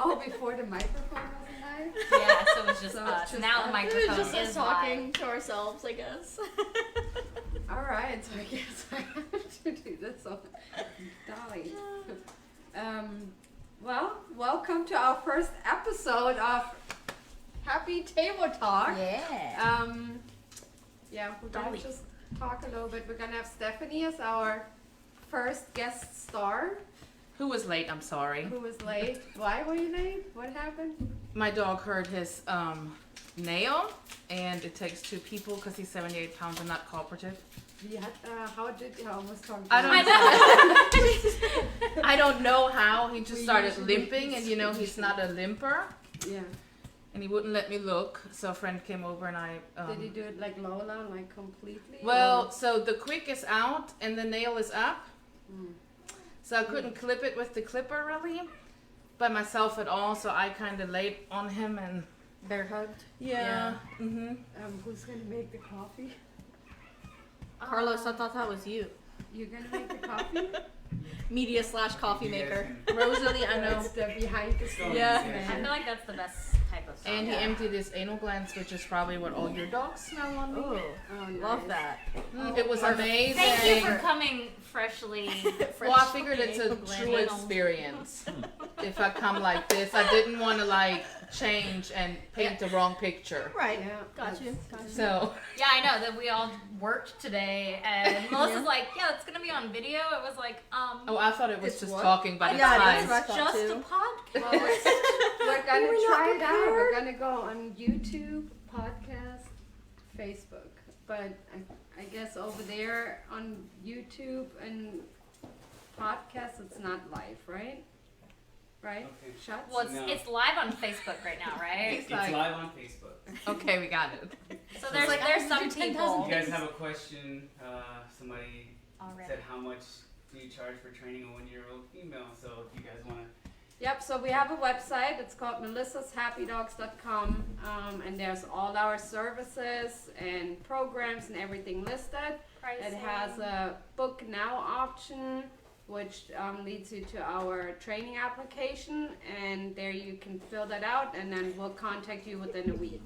Oh, before the microphone wasn't live? Yeah, so it was just us. just Now us. the It microphone was just us is talking live. to ourselves, I guess. All right, so I guess I have to do this on Dolly. Well, welcome to our first episode of Happy Table Talk. Yeah. Yeah, we're gonna Dolly. just talk a little bit. We're gonna have Stephanie as our first guest star. Who was late? I'm sorry. Who was late? Why were you late? What happened? My dog hurt his nail, and it takes two people because he's 78 pounds and not cooperative. Yeah. How did you almost talk? I don't know. I don't know how. He just We started usually limping, and you know he's not a limper, Yeah. and he wouldn't let me look. So a friend came over, and I. Did you do it like Lola, like completely? Well, so the quick is out, and the nail is up. Mm. So I couldn't clip it with the clipper really by myself at all. So I kind of laid on him and. Bear hugged. Yeah. Mhm. Who's gonna make the coffee? Carlos, I thought that was you. You're gonna make the coffee? Media/coffee maker. Rosalie, I know. It's the behind the scenes. Yeah. I feel like that's the best type of song. And he emptied his anal glands, which is probably what all your dogs smell on me. Oh, Oh, nice. love that. It was amazing. Thank you for coming freshly. Well, I figured it's a true experience. If I come like this, I didn't want to like change and paint the wrong picture. Right. Yeah. Got you. So Yeah, I know that we all worked today, and Melissa's like, "Yeah, it's gonna be on video." It was like, oh, I thought it was It's just what? talking, but it's Yeah, fine. that's what I thought just too. a podcast. Well, we're gonna Were we not try it out. prepared? We're gonna go on YouTube, podcast, Facebook. But I guess over there on YouTube and podcast, it's not live, right? Right? Okay. Shots? Well, No. it's live on Facebook right now, right? It's live on Facebook. Okay, we got it. So there's like, there's I some need to do 10,000 people You guys have a question? Somebody already. said, how much do you charge for training a 1-year-old female? So if you guys want to, Yep, so we have a website. It's called melissashappydogs.com, and there's all our services and programs and everything listed. It has a book now option, which leads you to our training application, and there you can fill that out, and then we'll contact you within a week.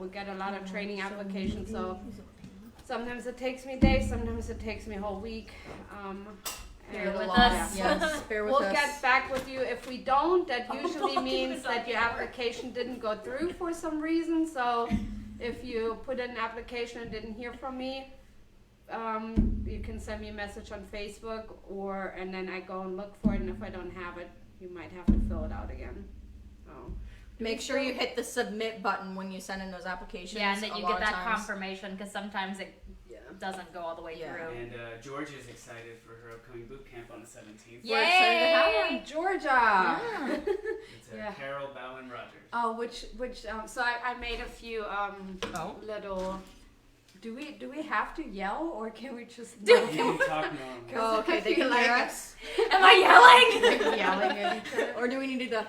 We get a lot of training applications, so sometimes it takes me days, sometimes it takes me a whole week. Bear and with we'll- us. Yes. Bear with We'll us. get back with you. If we don't, that usually Don't means give us that your up. application didn't go through for some reason. So if you put in an application and didn't hear from me, you can send me a message on Facebook, and then I go and look for it. And if I don't have it, you might have to fill it out again. Make sure you hit the submit button when you send in those applications. Yeah, and that A you lot get of that times. confirmation because sometimes it Yeah. doesn't go all the way Yeah. through. and George is excited for her upcoming boot camp on the 17th. We're excited to have her Yay! in Georgia. Yeah. It's Yeah. Carol Bowen Rogers. Oh, which so I made a few Oh. little. Do we have to yell, or can we just? You can talk normal. Oh, okay, they can hear us. Am I yelling? Like yelling at each other. Or do we need to do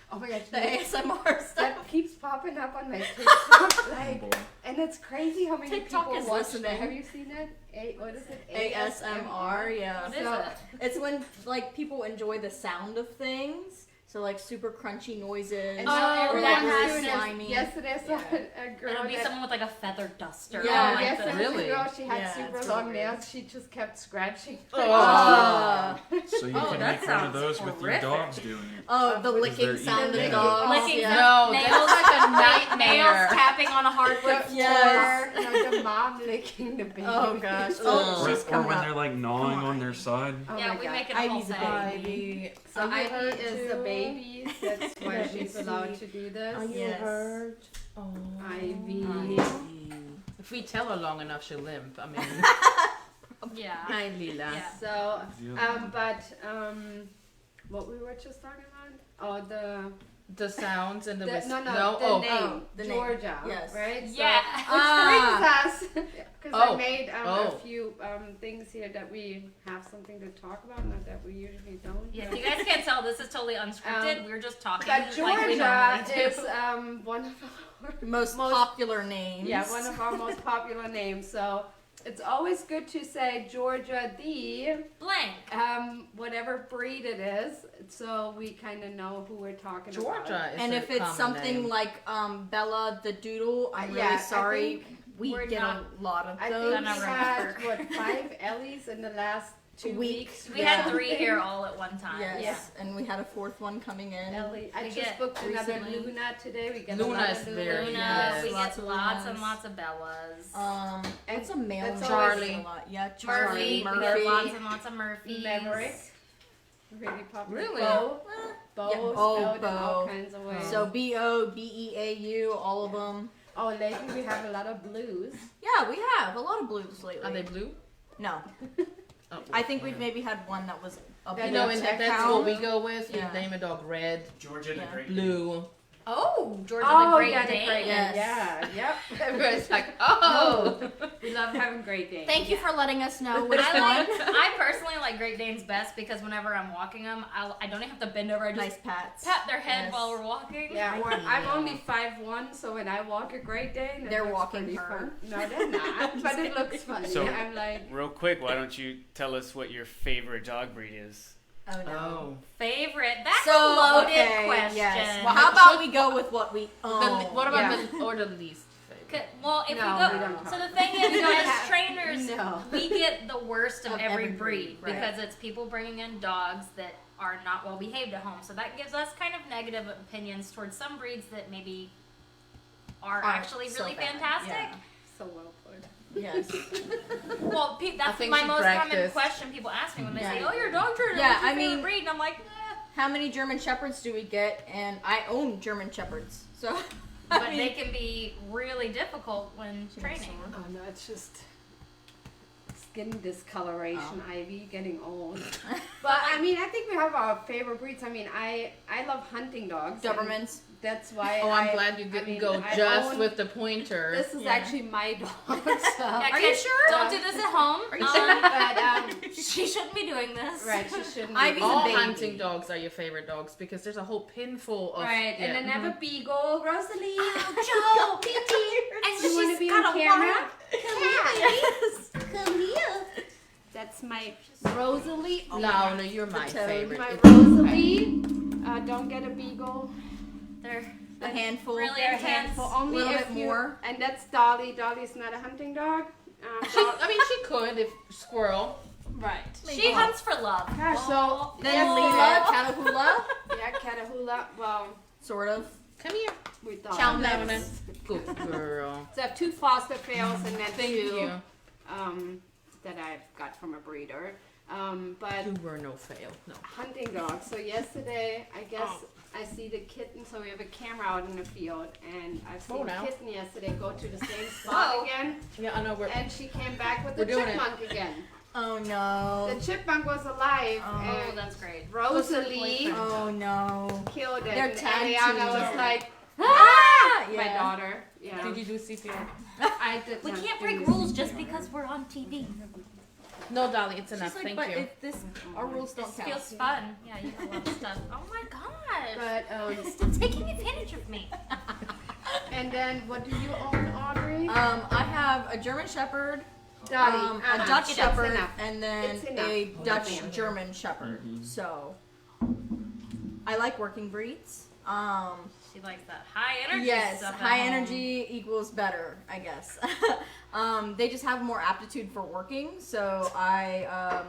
Oh my gosh, the ASMR stuff? that keeps popping up on my TikTok, and it's crazy how many TikTok people is watch listening. that. Have you seen it? What is it? ASMR, yeah. What is So- it? It's when like people enjoy the sound of things. So like super crunchy noises. And Oh, now everyone that has has doing slimy. it. Yesterday I saw a girl It'll be that. someone with like a feather duster. Yeah, or like yes, the- there was Really? a girl. She had Yeah, super it's long really nails. She just kept scratching. Oh. So you Oh, can that make one of sounds those with your horrific. dogs doing it. Oh, the licking they're sound eating of it. dogs. Licking yeah. No, Nails. that's like a nails nightmare. tapping on a hardwood Yes. floor. Or the mom licking the baby. Oh gosh. Ugh. Oh, Or, she's or coming when up. they're like gnawing on their side. Oh Yeah, my we God. make it a whole Ivy's a thing. Ivy. So Are you Ivy hurt is the too? baby. That's why Let me she's allowed see. to do this. Are you Yes. hurt? Oh. Ivy. If we tell her long enough, she'll limp. I mean, Yeah. hi, Lila. Yeah. So, Yeah. what we were just talking about? Oh, The sounds and the, whis- the oh. name, the name. Georgia, Yes. right? So, Yeah. which brings us, because I Oh. made a Oh. few things here that we have something to talk about, not that we usually don't. Yeah, if but- you guys can't tell, this is totally unscripted. We're just talking But like we Georgia normally do. is one of our Most popular names. one of our most popular names. So it's always good to say Georgia the blank. whatever breed it is, so we kind of know who we're talking about. Georgia is And a if it's common something name. like Bella the Doodle, I'm Yeah, really I sorry. think We we're get not- a lot of I those. think we Never had remember. what 5 Ellies in the last 2 weeks. We had 3 here all at one time. Yes, and we had a 4th one coming in. Ellie, I We just get booked another recently. Luna today. We get Luna a lot is of very Luna, Yes. we Lots get of lots Lunas. and lots of Bellas. And What's a male? that's one? Charlie. A lot. Yeah, Murphy, Charlie. we Murphy. get lots and lots of Murphys. Maverick. Really popular. Really? Bo. Bo, Yeah, spelled in Bo. all kinds of ways. So BOBEAU, all of them. Oh, lately we have a lot of blues. Yeah, we have a lot of blues lately. Are they blue? No, Oh. I think we've maybe had one that was a That You blue know, and check that's out. what we go with. Yeah. We name a dog red, Georgia the Yeah. Great. blue. Oh, Georgia Oh, the Great yeah, the Dane. Great Yes. Dane. Yeah, yep. Everybody's like, oh. We love having Great Danes. Thank you for letting us know which I one. I personally like Great Danes best because whenever I'm walking them, I don't even have to bend over. I just Nice pats. pat their head Yes. while we're walking. Yeah, or I'm Yeah. only 5'1", so when I walk a Great Dane, it They're looks walking pretty her. fun. No, they're not, but it looks funny. So- I'm like, Real quick, why don't you tell us what your favorite dog breed is? Oh no. Oh. Favorite? That's So a loaded okay, question. Yes. Well, how about we go with what we own? What about Yeah. the least favorite? Well, if No, we we go, don't so talk. the thing is, We don't as have- trainers, no. we get the worst of, Of every every breed breed, right. because it's people bringing in dogs that are not well behaved at home. So that gives us kind of negative opinions towards some breeds that maybe are Aren't actually so really bad, fantastic. yeah. so well put. Yes. Well, that's think my she most common practiced. question people ask me when they Yeah. say, "Oh, you're a dog trainer. Yeah, What's your I favorite mean- breed?" And I'm like, How many German Shepherds do we get? And I own German Shepherds, so. but I mean, they can be really difficult when training. Oh no, it's just skin discoloration, Ivy, getting old. But I mean, I think we have our favorite breeds. I mean, I love hunting dogs. and Dobermans. That's why. Oh, I'm I- glad you didn't mean, go I just own- with the pointer. This is Yeah. actually my dog. So. Yeah, Are you kids, sure? Don't do this at home. Are you sure? But She shouldn't be doing this. right, she shouldn't. Ivy's be. a All baby. hunting dogs are your favorite dogs because there's a whole pin full of Right, yeah. and then I have a beagle, Rosalie. Oh, Joe, and You wanna she's be got on a camera? wild- Come here. That's my Rosalie. Oh, No, you're my toad. favorite. My It's- Rosalie. Don't get a beagle. They're A handful. really They're a intense. handful. Only Little if bit you, more. And that's Dolly. Dolly's not a hunting dog. I mean, she could if squirrel. Right. She hunts for love. Gosh, so Then yes, Leela, Catahoula, yeah, Catahoula. Well, sort of. Come here. we thought. Chow No, next. Good girl. So I have 2 foster fails and then Thank 2 you. that I got from a breeder. But You were no fail. No. hunting dogs. So yesterday, I guess I see the kitten. So we have a camera out in the field, and I've seen now. the kitten yesterday go to the same spot Whoa. again, Yeah, I know we're. and she came back with We're the doing it. chipmunk again. Oh no. The chipmunk was alive, Oh, Oh, and that's great. Rosalie Oh no. killed it. They're And tag Ariana team. was like, Ah! my daughter. Yeah, Did you do CPR? I did. We not can't do break rules CPR. just because we're on TV. No, Dolly, it's enough. She's like, Thank but you. if this, our rules don't This count. feels fun. Yeah, you have a lot of stuff. Oh my gosh. But Stop taking advantage of me. and then what do you own, Audrey? I have a German Shepherd, Dolly, a Dutch It's Shepherd, enough. and then It's enough. a Dutch Enough. German Shepherd. Mhm. So, I like working breeds. She likes that high energy Yes, stuff. at high home. energy equals better, I guess. They just have more aptitude for working, so I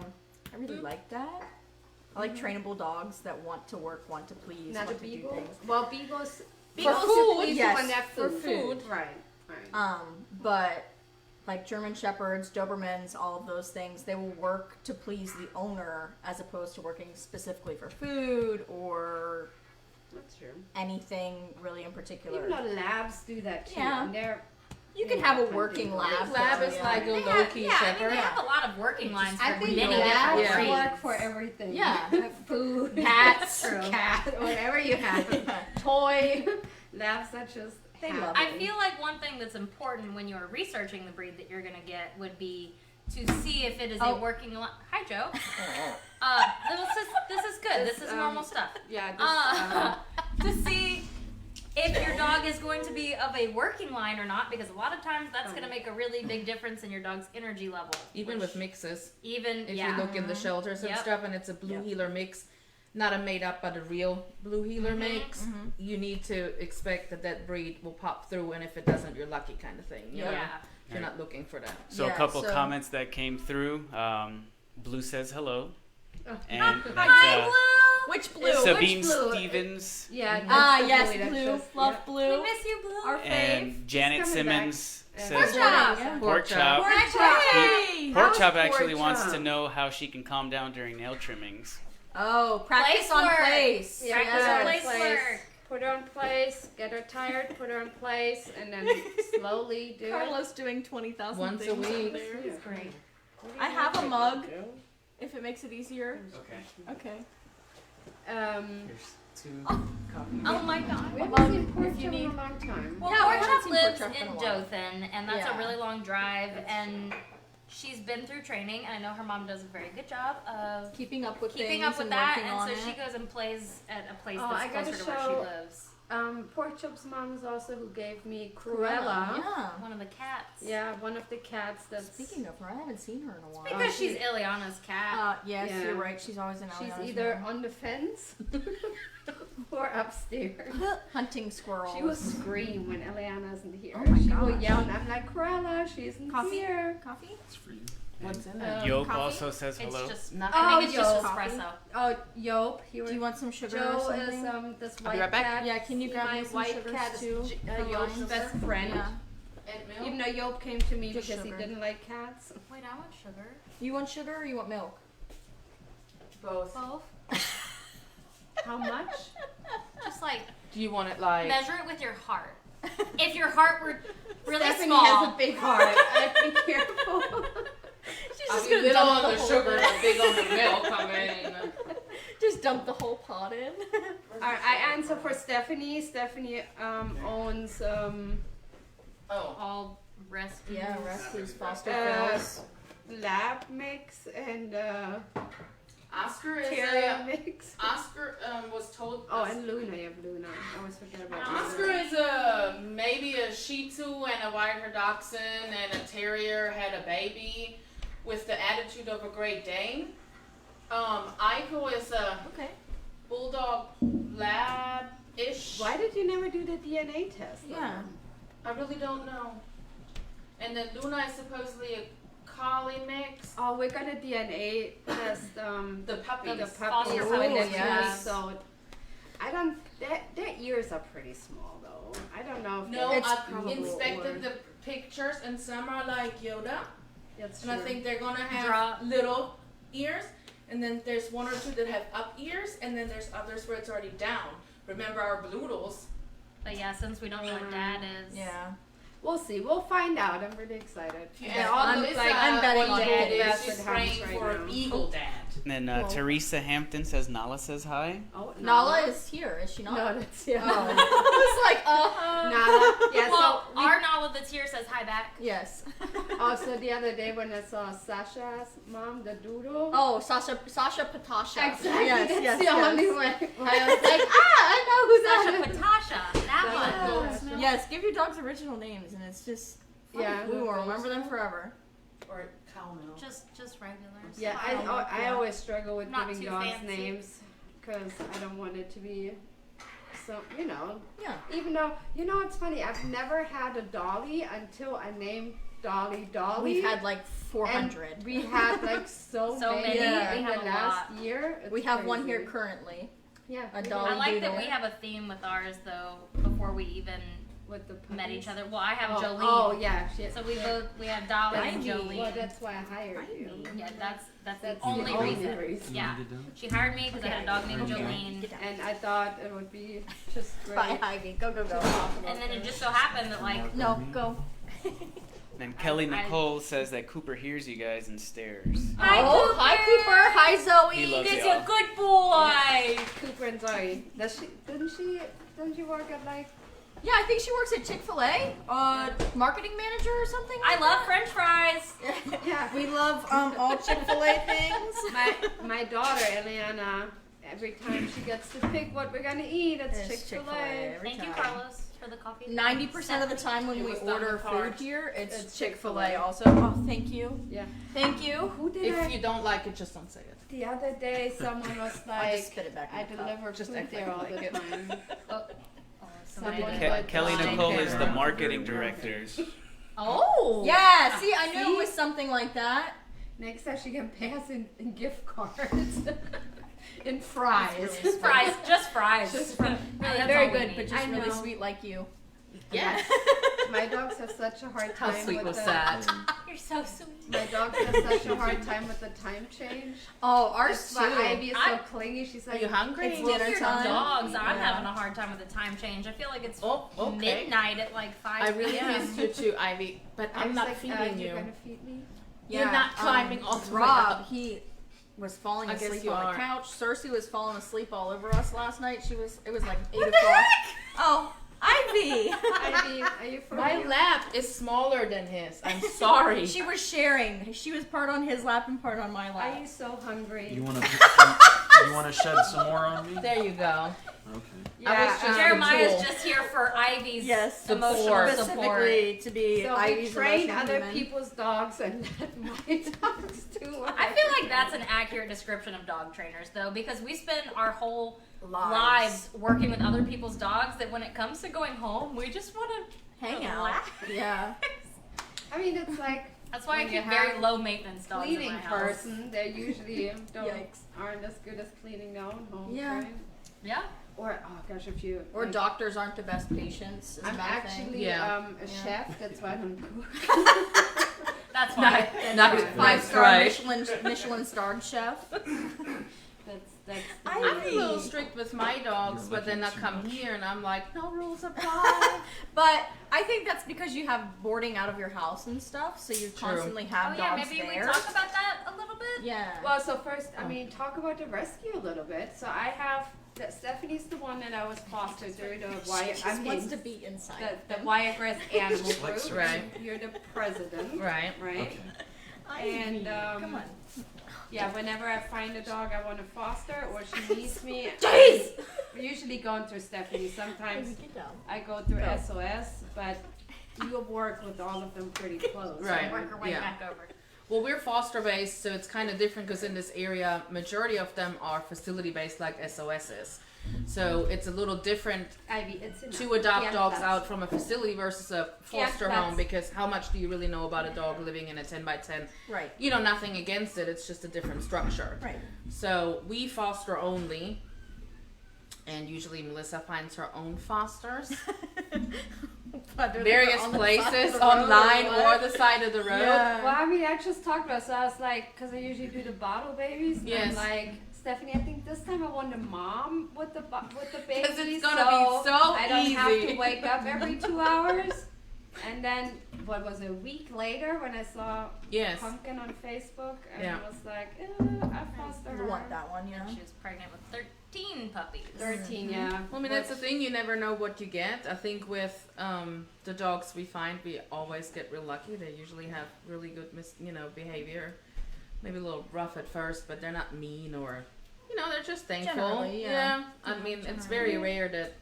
really like that. I like trainable dogs that want to work, want to please, Not a want to do beagle. things. Well, beagles. For Beagles food, please yes, when they're for food. Right. Right. But like German Shepherds, Dobermans, all of those things, they will work to please the owner as opposed to working specifically for food or That's true. anything really in particular. Even though labs do that too. Yeah. And they're You can have a working lab. Lab is yeah. like a They low have, key yeah, I mean, shepherd. they have a lot of working lines for I think many labs different Yeah. breeds. work for everything. Yeah. Food, Cats. cat, whatever you have. Toy. Labs that just They happen. love I feel like one thing that's important when you're researching the breed that you're going to get would be to see if it is Oh. a working line. Hi, Joe. This is good. This is normal stuff. Yeah. This, To see if your dog is going to be of a working line or not, because a lot of times that's going to make a really big difference in your dog's energy level. Even with mixes. Even, If you look in the shelters and stuff and it's a blue heeler mix, not a made up but a real blue heeler mix, you need to expect that breed will pop through, and if it doesn't, you're lucky kind of thing. You know? If you're not looking for that. So a couple comments that came through. Blue says hello. And Hi, Blue! Which Blue? Sabine Which Blue? Stevens Yeah. Yes, that's Blue. just- Love yeah. Blue. We miss you, Blue. Our fave. and Janet coming Simmons back. says Pork pork chop. Pork chop. Hey! Pork How's chop actually pork wants chop? to know how she can calm down during nail trimmings. Oh, practice Place on work. place. Yeah, Practice put her on in place place. work. Put her in place. Get her tired. Put her in place, and then slowly do it. Carlos doing 20,000 Once a things over week. there. He's great. I have a mug, if it makes it easier. Okay. Okay. Here's 2 coffee. Oh my god. We haven't seen If pork you chop in need- a long time. Well, Yeah, we Pork haven't Chop seen lives Pork Chop in in a while. Dothan, and that's Yeah. a really long drive, That's and she's been through training, and I know her mom does a very good job of Keeping up with keeping things up with and that, working and on so it. she goes and plays at a place Oh, that's I gotta closer to where show- she lives. Pork chop's mom is also who gave me Cruella. Yeah. One of the cats. Yeah, one of the cats that's. Speaking of her, I haven't seen her in a while. Because she's Ileana's cat. Yes, Yeah. you're right. She's always in She's Aliana's either room. on the fence or upstairs. hunting squirrels. She will scream when Eliana's in here. Oh my she will gosh. yell, and I'm like, Cruella, she's in Coffee? here. Coffee? It's for you. What's in there? Yope coffee? also says It's hello. just, Not- I think Oh, it's just yo. espresso. Oh, Yope. He Do you want some sugar or Joe something? is this I'll be white right back. cat. Yeah, can you grab my me some white sugars cat is too? from Yope's mine? best friend. Yeah. And milk? Even though Yope came to me Just because sugar. he didn't like cats. Wait, I want sugar. You want sugar or you want milk? Both. Both. How much? Just like Do you want it like? measure it with your heart. If your heart were really Stephanie small, has a big heart. I'd be careful. She's I'll just be gonna little dump on the the whole sugar thing. and big on the milk. I mean, Just dump the whole pot in. Alright, I answer for Stephanie. Stephanie owns oh, all rescue. Yeah, rescues, foster Uh, pills. Lab Mix and Oscar is Terrier Mix. Oscar was told. Oh, and Luna. You have Luna. I always forget about Oscar Luna. is a maybe a Shih Tzu and a Wire Dachshund, and a Terrier had a baby with the attitude of a Great Dane. Aiko is a Okay. Bulldog Lab-ish. Why did you never do the DNA test? Yeah. I really don't know. And then Luna is supposedly a Collie mix. Oh, we're gonna DNA test The puppies. the Foster puppies puppies, when they're yes. so. I don't. Their ears are pretty small though. I don't know. If No, they're It's I've probably inspected or- the pictures, and some are like Yoda. That's And I true. think they're gonna have Drop. little ears, and then there's one or two that have up ears, and then there's others where it's already down. Remember our Doodles? But yeah, since we don't know what dad is. Yeah. We'll see. We'll find out. I'm really excited. If you They ask all I'm- look Melissa like I'm betting what on dad it. is, she's That's what happens praying right for now. an eagle dad. And then Cool. Teresa Hampton says Nala says hi. Oh, Nala is here, is she not? No, that's yeah. Oh. I was like, Nala. Yeah. Well, so we- our Nala that's here says hi back. Yes. also the other day when I saw Sasha's mom, the doodle. Oh, Sasha Patasha. Exactly. Yes, That's yes, the yes. only way. I was like, I know who Sasha that is. Patasha. That Sasha one. Patasha. Yes, give your dogs original names, and it's just Yeah. we will remember them forever. Or cow milk. Just regulars. Yeah, I don't know, I yeah. always struggle with Not giving too dogs fancy. names because I don't want it to be so, Yeah. even though, it's funny, I've never had a Dolly until I named Dolly Dolly. We've had like 400. And we had like so So many Yeah. in We the have a last lot. year. It's We have one crazy. here currently. Yeah, a we Dolly I like Doodle. that we have a theme with ours though before we even with the met puppies. each other. Well, I have Oh, Jolene. oh yeah, So we have Dolly and Tiny. Jolene. Well, that's why I hired you. Yeah, that's That's the the only only reason. reason. Yeah. You need it done? She hired me because I had a dog named Okay. Jolene. Get down. And I thought it would be just great. Bye, Ivy. Go, go, go. And then it just so happened that like No, go. And Kelly I- Nicole says that Cooper hears you guys and stares. Hi, Oh, Cooper. hi, Cooper. Hi, Zoe. He loves He's y'all. a good boy. Cooper and Zoe. Didn't she work at like Yeah, I think she works at ChickfilA. Marketing manager or something. I love French fries. yeah. We love all Chick-fil-A things. My daughter Eliana every time she gets to pick what we're gonna eat, it's Chick-fil-A. every Thank you, time. Carlos, for the coffee. 90% of the time when It we was done order with food heart. here, it's It's Chick-fil-A Chick-fil-A. also. Oh, thank you. Yeah. Thank you. Who did If I? you don't like it, just don't say it. The other day, someone was I like, just spit it back in I the cup. deliver Just food act there like all you the like it. time. Somebody Someone did. would, Kelly uh, Nicole is the Parent. marketing director. Oh. Yeah, see, I knew See? it was something like that. Next time she can pay us in gift cards. In fries. Fries, just fries. Just fries. Really, that's Very all we good, need. but just I really know. sweet like you. Yes. My dogs have such a hard How time sweet with was the that? You're so sweet. My dogs have such a hard time with the time change. Oh, ours That's too. why Ivy is so I- clingy. She's Are like, you hungry? It's Well, dinner your time. dogs, I'm Yeah. having a hard time with the time change. I feel like it's Oh, okay. midnight at like 5 I really p.m. missed you too, Ivy, but I'm was not like, feeding you're you. gonna feed me? You're not climbing all the way Rob, up. he was falling I guess asleep you on are. the couch. Cersei was falling asleep all over us last night. It was like 8 What o'clock. the heck? Oh, Ivy! Ivy, are you for My real? lap is smaller than his. I'm sorry. She was sharing. She was part on his lap and part on my Are lap. you so hungry? You wanna shed some more on me? There you go. Okay. I was just Jeremiah's tool. just here for Ivy's Yes, emotional support. support. specifically to be So we Ivy's train emotional other human. people's dogs and let my dogs too. I feel like that's an accurate description of dog trainers, though, because we spend our whole lives working with other people's dogs. That when it comes to going home, we just want to hang out. relax. Yeah. I mean, it's like That's why I When you keep very have low maintenance dogs in cleaning my house. person. They usually Yikes. aren't as good as cleaning their own home. Yeah. Right? Yeah. Or oh gosh, if you Or like, doctors aren't the best patients. Is I'm another actually thing. Yeah. a Yeah. chef. That's why I don't cook. That's why. Not Five-star Michelin starred chef. That's I'm I'm a little strict with my dogs, You're but then I licking too come much. here and I'm like, no rules apply. But I think that's because you have boarding out of your house and stuff, so you True. constantly Oh have yeah, dogs maybe there. we talk about that a little bit. Yeah. Well, so first, I mean, talk about the rescue a little bit. So I have Stephanie's the one that I was fostered through the She Wyatt. just I mean, wants to be inside. the Wiregrass Animal Just like Group. Right. You're the president, Right. right? Okay. And Come on. yeah, whenever I find a dog I want to foster or she needs me, Jeez! I'm usually going through Stephanie. Sometimes Get down. I go through SOS, but you work with all of them pretty close. Right. Work our way Yeah. back over. Well, we're foster based, so it's kind of different because in this area, majority of them are facility based, like SOSs. So it's a little different Ivy, it's enough. to adopt Yeah, dogs that's- out from a facility versus a foster that's- home, because how much do you really know about a dog living in a 10 by 10? Right. You know nothing against it. It's just a different structure. Right. So we foster only, and usually Melissa finds her own fosters. Whether they're Various on the side of places the road online what. or the side of the road. Yeah. Well, I mean, I just talked about it, so I was like, because I usually do the bottle babies. And Yes. I'm like, Stephanie, I think this time I want the mom with the babies. 'Cause it's gonna be so I don't have easy. to wake up every 2 hours. And then, what was it, a week later when I saw Yes. Pumpkin on Facebook, and Yeah. I was like, I foster You her. want that one, yeah. She was pregnant with 13 puppies. 13, yeah. Well, I mean, that's the thing. You never know what you get. I think with the dogs we find, we always get real lucky. They usually have really good, behavior. Maybe a little rough at first, but they're not mean or, they're just thankful. Generally, yeah. I mean, it's very rare that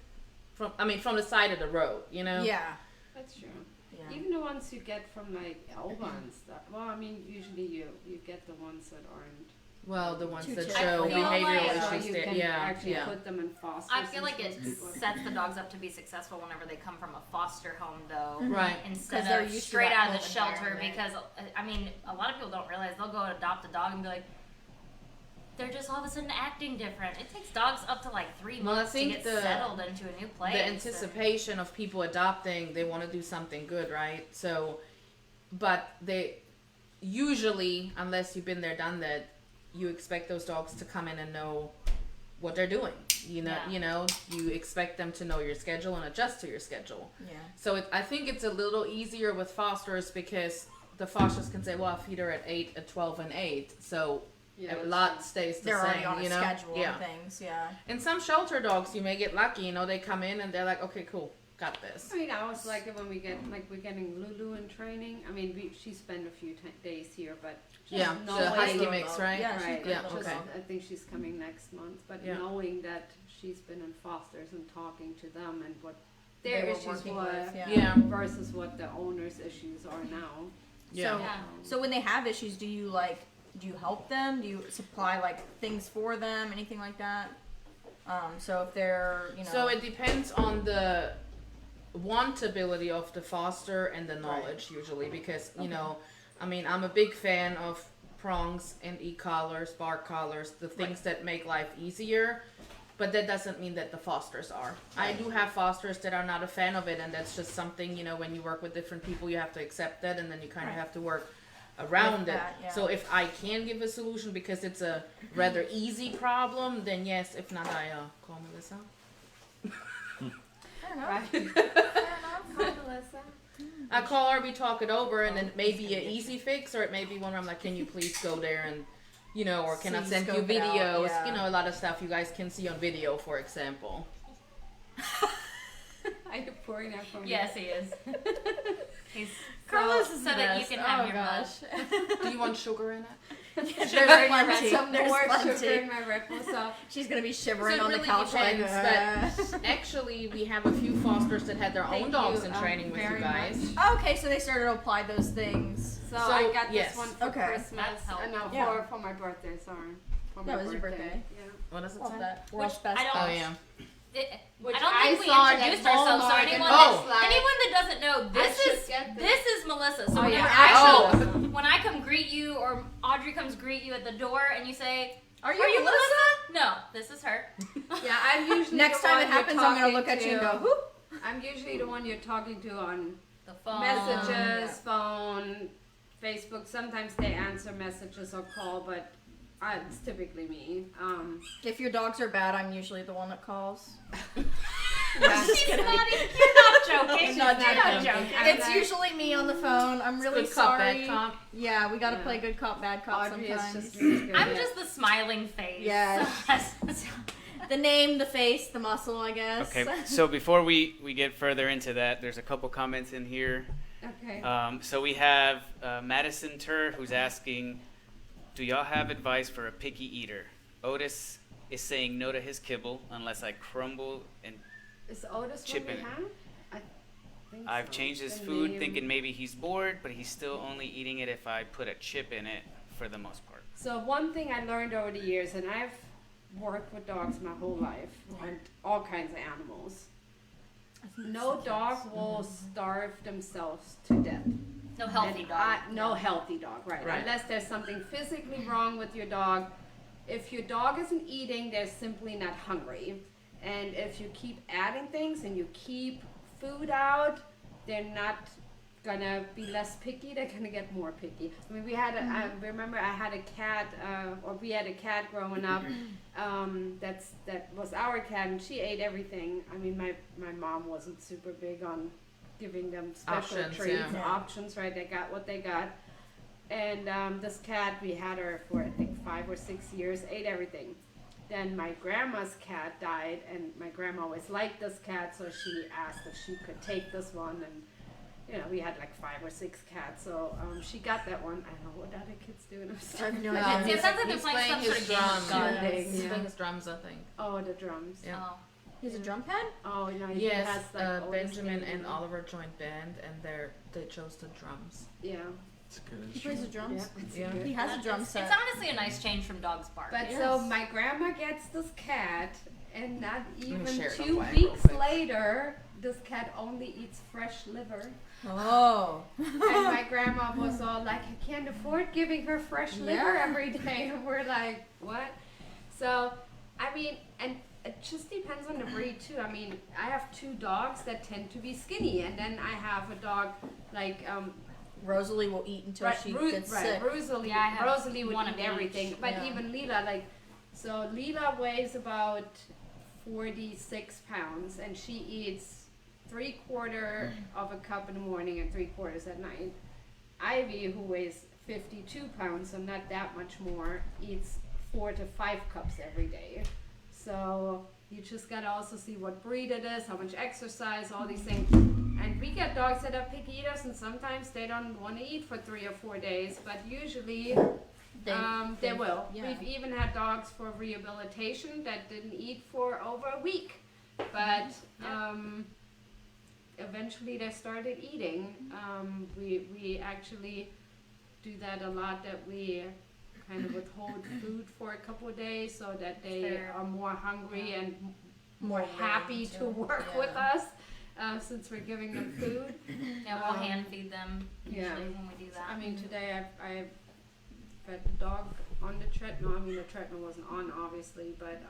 from the side of the road, Yeah. That's true. Yeah. Even the ones you get from like Elba and stuff. Well, I mean, usually you get the ones that aren't. Well, the ones Too that chill. show I feel behavioral like- So issues. you there. can Yeah, actually yeah. put them in foster. I feel like it systems. sets the dogs up to be successful whenever they come from a foster home, though, Right. instead 'Cause they're of used to straight that out of the home shelter. environment. Because I mean, a lot of people don't realize they'll go and adopt a dog and be like, they're just all of a sudden acting different. It takes dogs up to like 3 Well, I months to think get the- settled into a new place. The anticipation of people adopting, they want to do something good, right? So, but they usually, unless you've been there, done that, you expect those dogs to come in and know what they're doing. Yeah. You expect them to know your schedule and adjust to your schedule. Yeah. So I think it's a little easier with fosters because the fosters can say, well, I'll feed her at 8, at 12, and 8. So Yeah, a that's lot stays the They're same. already on a schedule Yeah. and things, yeah. And some shelter dogs, you may get lucky. They come in and they're like, okay, cool. got this. I mean, I always like it when we're getting Lulu in training. I mean, she spent a few days here, but Yeah, just the knowing, husky mix, right? Yeah, right? she's Yeah, good. just- okay. I think she's coming next month, but Yeah. knowing that she's been in fosters and talking to them and what They their were issues working were with, Yeah. versus what the owner's issues are now. Yeah. Yeah. So when they have issues, do you help them? Do you supply like things for them, anything like that? So if they're, So it depends on the wantability of the foster and the knowledge usually, because I mean, I'm a big fan of prongs and e-collars, bar collars, the things that make life easier, but that doesn't mean that the fosters are. I do have fosters that are not a fan of it, and that's just something, when you work with different people, you have to accept that, and then you kind of have to work around With it. that, yeah. So if I can give a solution because it's a rather easy problem, then yes. If not, I call Melissa. Fair enough. Right. Fair enough. Hi, Melissa. I call her, we talk it over, and then it may be an easy fix, or it may be one where I'm like, can you please go there and, or can I See, send you scope it out, videos? yeah. A lot of stuff you guys can see on video, for example. Are you pouring that for me? Yes, he is. He's Carlos so is so the that you best. can have Oh, your gosh. Do you want sugar in it? There's There's plenty. some There's more plenty. sugar in my Red Bull sauce. She's gonna be shivering So it on the really couch like depends, but actually we have a few fosters that had their own Thank dogs you, in training with you very guys. Okay, so they started to apply those things. So, So, I got yes. this one for Okay. Christmas. That's helpful. No, Yeah. for my birthday, sorry. For Yeah, my it was your birthday. Yeah. What does it Love say? that. World's Which best. I don't- Oh yeah. Which I don't I think we saw it introduced at ourselves, so Walmart anyone, and Oh. it's like, anyone that doesn't know, I this should is get this is Melissa. So Oh, whenever yeah. I Oh. show, when I come greet you or Audrey comes greet you at the door and you say, Are "Are you Melissa?" No, this is her. Yeah, I'm usually Next the time one it you're happens, I'm gonna look at talking you and to. go, whoop. I'm usually the one you're talking to on The phone. messages, phone, Facebook. Sometimes they answer messages or call, but it's typically me. If your dogs are bad, I'm usually the one that calls. She's not. You're not joking. I'm not You're not joking. joking. It's usually me on the phone. I'm really Good cop, sorry. bad cop. Yeah, we gotta Yeah. play good cop, bad cop Audrey is sometimes. just really good. I'm just the smiling face. Yes. The name, the face, the muscle, I guess. Okay, so before we get further into that, there's a couple comments in here. Okay. So we have Madison Tur who's asking, do y'all have advice for a picky eater? Otis is saying no to his kibble unless I crumble and Is Otis chip what we in it. have? I think I've so. changed his The food name. thinking maybe he's bored, but he's still only eating it if I put a chip in it for the most part. So one thing I learned over the years, and I've worked with dogs my whole life, and all kinds of animals. No dog will starve themselves to death. No healthy And dog. no healthy dog, right. Right. Unless there's something physically wrong with your dog. If your dog isn't eating, they're simply not hungry. And if you keep adding things and you keep food out, they're not gonna be less picky, they're gonna get more picky. I mean, we had I remember I had a cat, or we had a cat growing up, that was our cat, and she ate everything. I mean, my mom wasn't super big on giving them special Options, treats, yeah. options, right? They got what they got. And this cat, we had her for I think 5 or 6 years, ate everything. Then my grandma's cat died, and my grandma always liked this cat, so she asked if she could take this one, and we had like 5 or 6 cats, so she got that one. I don't know what other kids doing. I'm sorry. I have no No, idea. It sounds like they're he's playing some his sort of game of drums. guns. He's Yeah. playing his drums, I think. Oh, the drums. Yeah. Oh. He's a drum head? Oh, no, he Yes, has like Otis Benjamin baby. and Oliver joined band, and they chose the drums. Yeah. It's good. He plays the drums? Yeah, it's Yeah. good. He has a drum It's set. honestly a nice change from dog's bark. But Yes. so my grandma gets this cat, and not even share it on 2 Wag real weeks quick. later, this cat only eats fresh liver. Oh. And my grandma was all like, I can't afford giving her fresh liver Yeah. every day. And we're like, what? So, I mean, and it just depends on the breed too. I mean, I have 2 dogs that tend to be skinny, and then I have a dog like Rosalie will eat until she gets sick. Rosalie. Yeah, I have Rosalie would one eat of each. everything, but Yeah. even Leela, so Leela weighs about 46 pounds, and she eats 3/4 of a cup in the morning and 3/4 at night. Ivy, who weighs 52 pounds, so not that much more, eats 4 to 5 cups every day. So You just gotta also see what breed it is, how much exercise, all these things. And we get dogs that are picky eaters, and sometimes they don't want to eat for 3 or 4 days, but usually they will. yeah. We've even had dogs for rehabilitation that didn't eat for over a week, but eventually they started eating. We actually do that a lot, that we kind of withhold food for a couple of days so that they are more hungry and more happy to work with us. Since we're giving them food. Yeah, we'll hand feed them usually when we do that. I mean, today I fed the dog on the treadmill. I mean, the treadmill wasn't on, obviously, but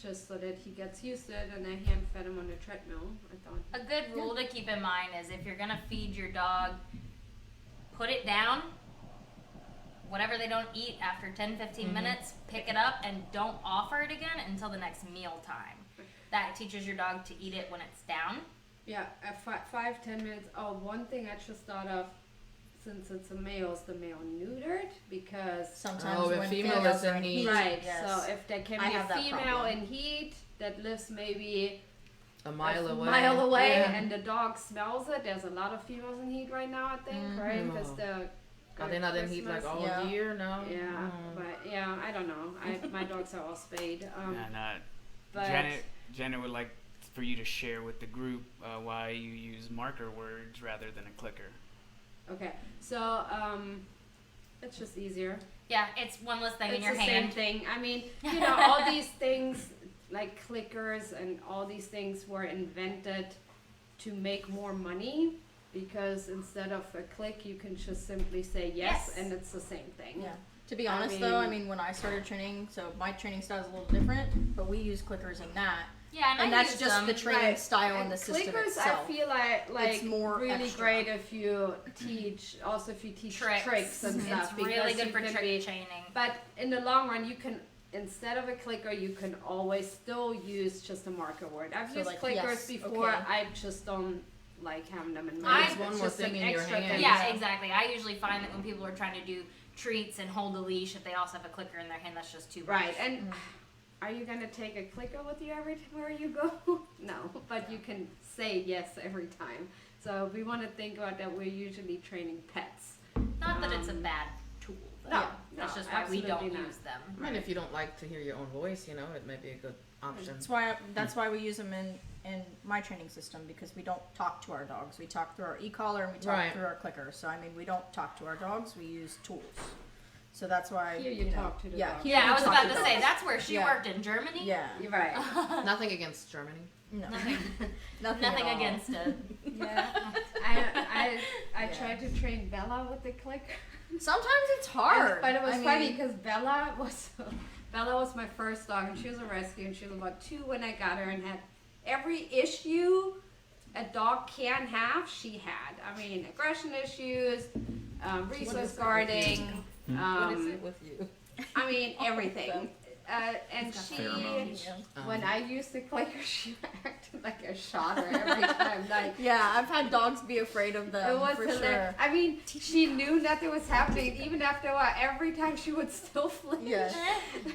just so that he gets used to it, and I hand fed him on the treadmill. I thought. A good rule to keep in mind is if you're gonna feed your dog, put it down. Whatever they don't eat after 10-15 minutes, pick it up and don't offer it again until the next meal time. That teaches your dog to eat it when it's down. Yeah, at 5-10 minutes. Oh, one thing I just thought of, since it's a male, is the male neutered, because Sometimes when female is in heat. right. Yes. So if there can I be have a that female problem. in heat that lives maybe A mile away. away, Yeah. and the dog smells it. There's a lot of females in heat right now, I think, right? Because the Are they not in heat like all Yeah. year? No. yeah, but yeah, I don't know. My dogs are all spayed. And But Janet would like for you to share with the group why you use marker words rather than a clicker. okay, so it's just easier. Yeah, it's one less thing in It's your the hand. same thing. I mean, you know, all these things like clickers and all these things were invented to make more money, because instead of a click, you can just simply say yes, Yes. and it's the same thing. Yeah. To be I honest, mean- when I started training, so my training style is a little different, but we use clickers in that. Yeah, And I that's use just them. the training Right. style and And the system clickers, itself. I feel like more really extra. great if you teach, also if you teach tricks and stuff. It's really because good you for can trick be- chaining. But in the long run, you can, instead of a clicker, you can always still use just a marker word. I've So used like, clickers yes, before. okay. I just don't like having them in my I- hand. One It's more just thing an in your extra hand. thing. Yeah, exactly. I usually find that when people are trying to do treats and hold a leash, if they also have a clicker in their hand, that's just too much. Right, and are you gonna take a clicker with you everywhere you go? No, but you can say yes every time. So we want to think about that. We're usually training pets. Not that it's a bad tool. Though. No, That's no, just why we don't absolutely not. use them. I mean, if you don't like to hear your own voice, you know, it may be a good option. That's why we use them in my training system, because we don't talk to our dogs. We talk through our e-collar and we talk Right. through our clicker. So I mean, we don't talk to our dogs. We use tools. So that's why Here you know, talk to the yeah, dog. here Yeah, we I was talk about to dogs. say that's where she Yeah. worked in Germany. Yeah, You're right. Nothing against Germany. no, Nothing, nothing, nothing at all. against it. Yeah. I tried to train Bella with the clicker. Sometimes it's hard, But it was I funny mean, because Bella was my first dog, and she was a rescue, and she was about 2 when I got her, and had every issue a dog can have. She had. I mean, aggression issues, resource guarding. What is it with you? I mean, everything. And she, Pheromones. when I used the clicker, she acted like I shot her every time. Like, yeah, I've had dogs be afraid of them it was for hilarious. sure. I mean, she knew nothing was happening. Even after a while, every time she would still flinch. Yes.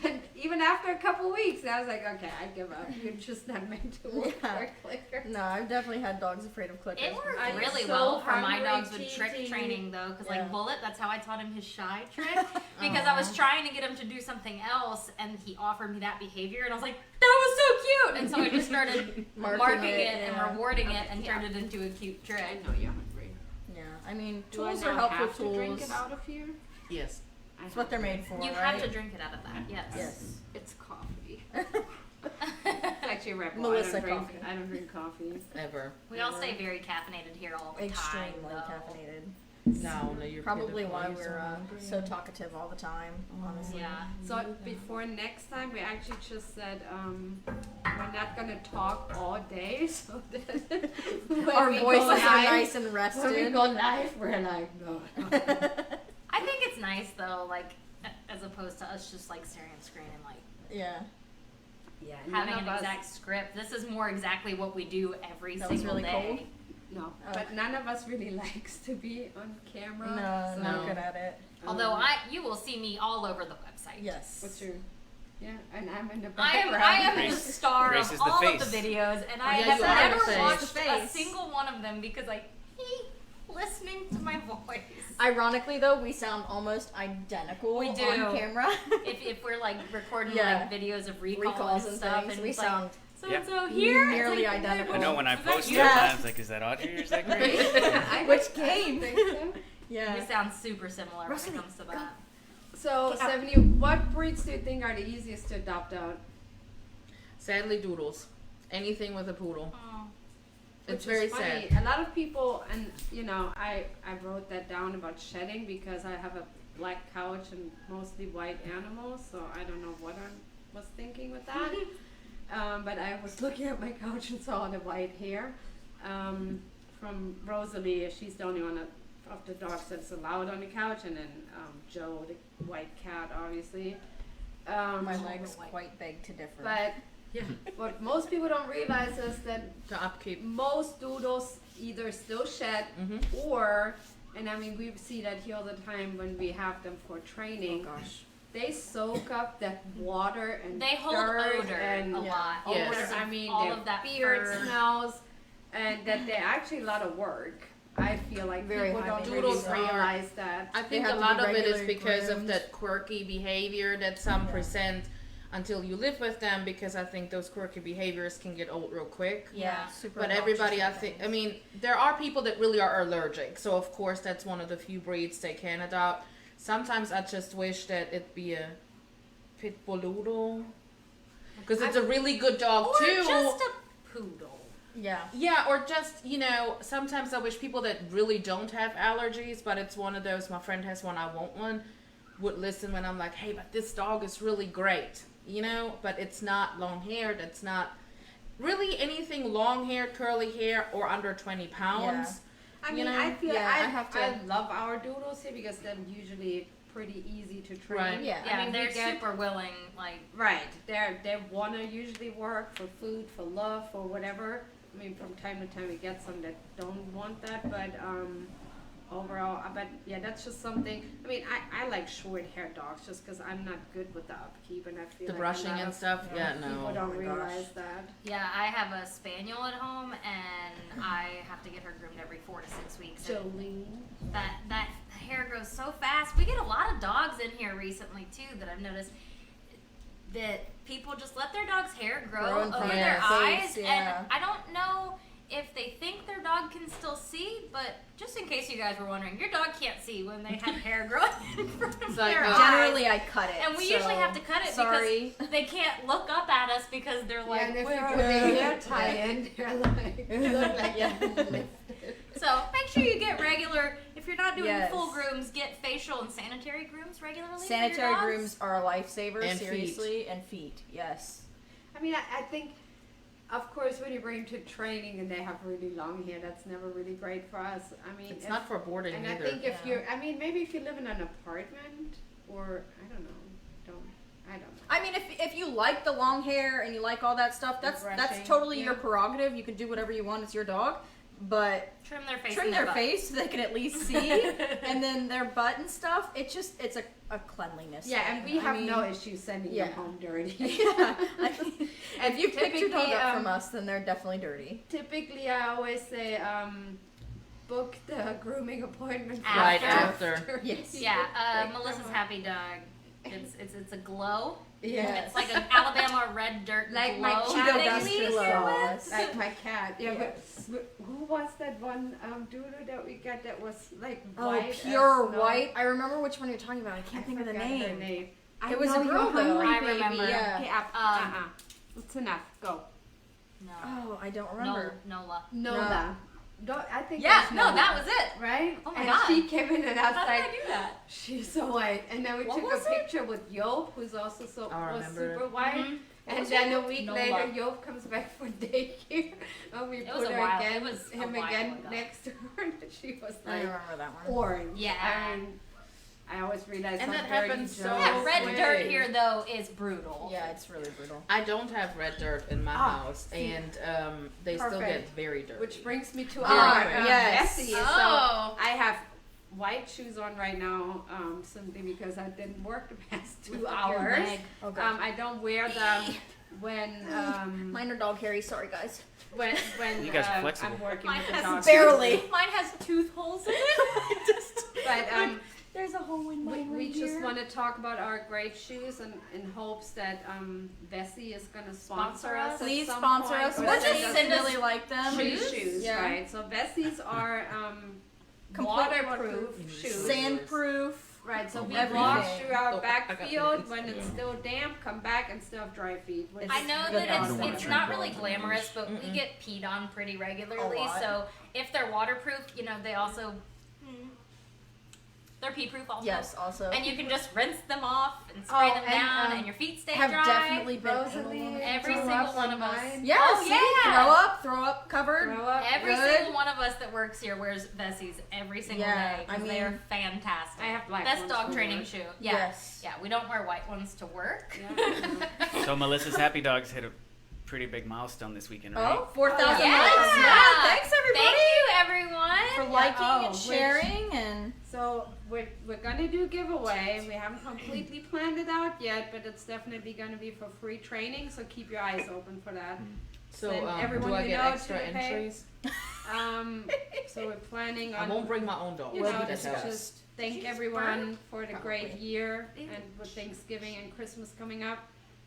And even after a couple weeks, I was like, okay, I give up. You're just not meant to work Yeah. for a clicker. No, I've definitely had dogs afraid of clickers. It worked I'm really so well for my hungry, dogs with trick TT. training though, because Yeah. like Bullet, that's how I taught him his shy trick. Because I was trying to get him to do something else, and he offered me that behavior, and I was like, that was so cute. And so I just started marking it and yeah. rewarding it, and turned it into a cute trick. I know you're hungry. Yeah, I mean, Do I tools now are helpful have to tools. drink it out of here? Yes. That's what they're made for, You right? have to drink it out of that, yes. Yes. It's coffee. It's actually Red Bull. Melissa I don't drink, coffee. I don't drink coffee. Ever. We all stay very caffeinated here all the time. Extremely though. caffeinated. No, you're Probably pitiful. why You're we're hungry. so talkative all the time, honestly. Yeah. So before next time, we actually just said we're not gonna talk all day, so that when Our we voices go are live- nice and When we rested. go live, we're like, no. I think it's nice though, like as opposed to us just like staring at the screen and like Yeah. Yeah, having none an of us, exact script. This is more exactly what we do every That was single really day. cold? no, Oh. but none of us really likes to be on camera. No, so, not good at it. Although you will see me all over the website. Yes. What's your? Yeah, and I'm in the I background. am the Grace- star Grace of is the all face. of the videos, and I Yeah, have you are the never face. watched The a face. single one of them because I hate listening to my voice. Ironically, though, we sound almost identical We do. on camera. If we're like recording Yeah. like videos of Recalls and stuff, things. and We it's like, sound so and so here, it's nearly like, identical. I know when I is that post you? it, I was like, is that Audrey or is that Grace? Which game? I think so. We Yeah. sound super similar when Rosalie, it comes to that. So, Get out. 70, what breeds do you think are the easiest to adopt out? Sadly, Doodles. Anything with a poodle. Oh. It's Which is very funny. sad. A lot of people, and you know, I wrote that down about shedding because I have a black couch and mostly white animals, so I don't know what I was thinking with that. But I was looking at my couch and saw the white hair from Rosalie. She's the only one of the dogs that's allowed on the couch, and then Joe, the white cat, obviously. My legs quite beg to differ. But Yeah. what most people don't realize is that To upkeep. most doodles either still shed Mhm. or, and I mean we see that here all the time when we have them for training, oh gosh. they soak up that water and They hold dirt odor and a lot. Yes. Because I of mean all their of that beard fur. smells, and that they're actually a lot of work. I feel like Very people high don't really maintenance. realize that. I think have a to lot be of it is regularly because of groomed. that quirky behavior that some present until you live with them, because I think those quirky behaviors can get old real quick. Yeah, super. But everybody, I think, I mean, there are people that really are allergic, so of course that's one of the few breeds they can adopt. Sometimes I just wish that it'd be a pit bulloodle, because it's a really good dog Or too. just a poodle. Yeah. Yeah, or just, you know, sometimes I wish people that really don't have allergies, but it's one of those, my friend has one, I want one, would listen when I'm like, hey, but this dog is really great, you know, but it's not long haired, it's not really anything long haired, curly hair, or under 20 pounds. I You mean, know? I feel Yeah, I I have to- I love our doodles here because they're usually pretty easy to train. Right. Yeah. Yeah, I mean, they're we get, super willing. Like, right. They wanna usually work for food, for love, for whatever. I mean, from time to time we get some that don't want that, but overall, but yeah, that's just something. I mean, I like short-haired dogs just because I'm not good with the upkeep, and I feel The like brushing a lot and of stuff, yeah, people no. don't my realize gosh. that. yeah, I have a spaniel at home, and I have to get her groomed every 4 to 6 weeks. And Jolene. that hair grows so fast. We get a lot of dogs in here recently too that I've noticed that people just let their dog's hair Grow grow in front over of their their eyes, face, yeah. and I don't know if they think their dog can still see, but just in case you guys were wondering, your dog can't see when they have hair growing in front of It's like, their eyes. Generally, I cut it. And we so usually have to cut it sorry. because they can't look up at us because they're like, Yeah, and if where you are put the they? hair tie in, they're like, you look like Yeah. So make sure you get regular. If you're not doing Yes. full grooms, get facial and sanitary grooms regularly. for your Sanitary dogs. grooms are a lifesaver, And feet. seriously, and feet. Yes. I mean, I think, of course, when you bring them to training and they have really long hair, that's never really great for us. I mean, It's if- not for boarding and either. I think if Yeah. you're, I mean, maybe if you live in an apartment or I don't know. I mean, if you like the long hair and you like all that stuff, that's Brushing, totally yeah. your prerogative. You can do whatever you want. It's your dog, but Trim their face. trim and their butt. face so they can at least see, and then their butt and stuff. It's a cleanliness. Yeah, thing. and we I have mean, no issue sending yeah. them home dirty. Yeah. I mean, And if you picked your dog typically, up from us, then they're definitely dirty. Typically, I always say, book the grooming appointment Right After. after. Yes. Yeah, Take them Melissa's home. happy dog. It's a glow. Yeah. It's like an Alabama red dirt Like glow. my that Cheeto they dust leave glow. here with. Yes. Like my cat. Yeah, Yes. but who was that one doodle that we got that was like Oh, white? pure as snow? white. I remember which one you're talking about. I can't think of the forgot her name. I It was know a girl, you're though. hungry, I baby. remember. Yeah. Okay, It's enough. Go. No. Oh, I don't remember. Nola. Nola. I think Yeah, that's no, Nola, that was it. right. Oh my and God. she came in and I was How like, did I do that? she's so white. And then we What took was a it? picture with Yop, who's also I was remember super it. white. Mhm. What And was then her a week name? later, Nola. Yop comes back for daycare, and we It put was a her while- again, it was a him while again ago. next to her, and she was I like remember that one. orange. Yeah. I mean, I always realize And how that dirty happens Joe so is. Yeah, red quick. dirt here though is brutal. Yeah, it's really brutal. I don't have red dirt in my Ah, house, see. and they still Perfect. get very dirty. Which brings me to Very our quick. yes. Bessie. Oh. So I have white shoes on right now, simply because I didn't work the past 2 hours. Okay. I don't wear them when Minor dog hairy. Sorry, guys. when You guys are flexible. I'm working Mine with the has dog. Barely. Mine has tooth holes in it. But There's a hole in we just want to talk about our great shoes and in hopes that Vessi is going to sponsor us. at Please some sponsor point, us. or We'll send just us send really like them. free shoes, Yeah. right? So Vessi's are Completely waterproof shoes. Sandproof. Right, so we Everything. walk through our Oh, I got backfield these. when it's still damp, come back and still have dry feet. which I is know good that don't it's wanna it's drink not all really of them. glamorous, but we get peed on pretty regularly. A lot. So if they're waterproof, they also they're pee proof also. Yes, also. And you can just rinse them off and spray Oh, them and, down, and your feet stay have dry. definitely been Rosalie, Every throw single up one on of us. mine. Yeah, Oh, see? yeah. Throw up, covered. Throw up. Every Good. single one of us that works here wears Vessi's every single Yeah, day I because they are mean- fantastic. I have black Best ones dog for training work. shoe. Yeah. Yes. Yeah, we don't wear white ones to work. Yeah. So Melissa's Happy Dogs hit a pretty big milestone this weekend, right? Oh, 4,000 Yeah. likes. Yeah, thanks everybody Thank you, everyone. for liking Oh, and sharing and So we're gonna do giveaway. We haven't completely planned it out yet, but it's definitely gonna be for free training. So keep your eyes open for that. So Then do everyone I you get know extra to pay? entries? So we're planning I on. won't bring my own dog. You We'll know, be just, discussed. just thank everyone for the great Probably. year and with Thanksgiving and Christmas coming up.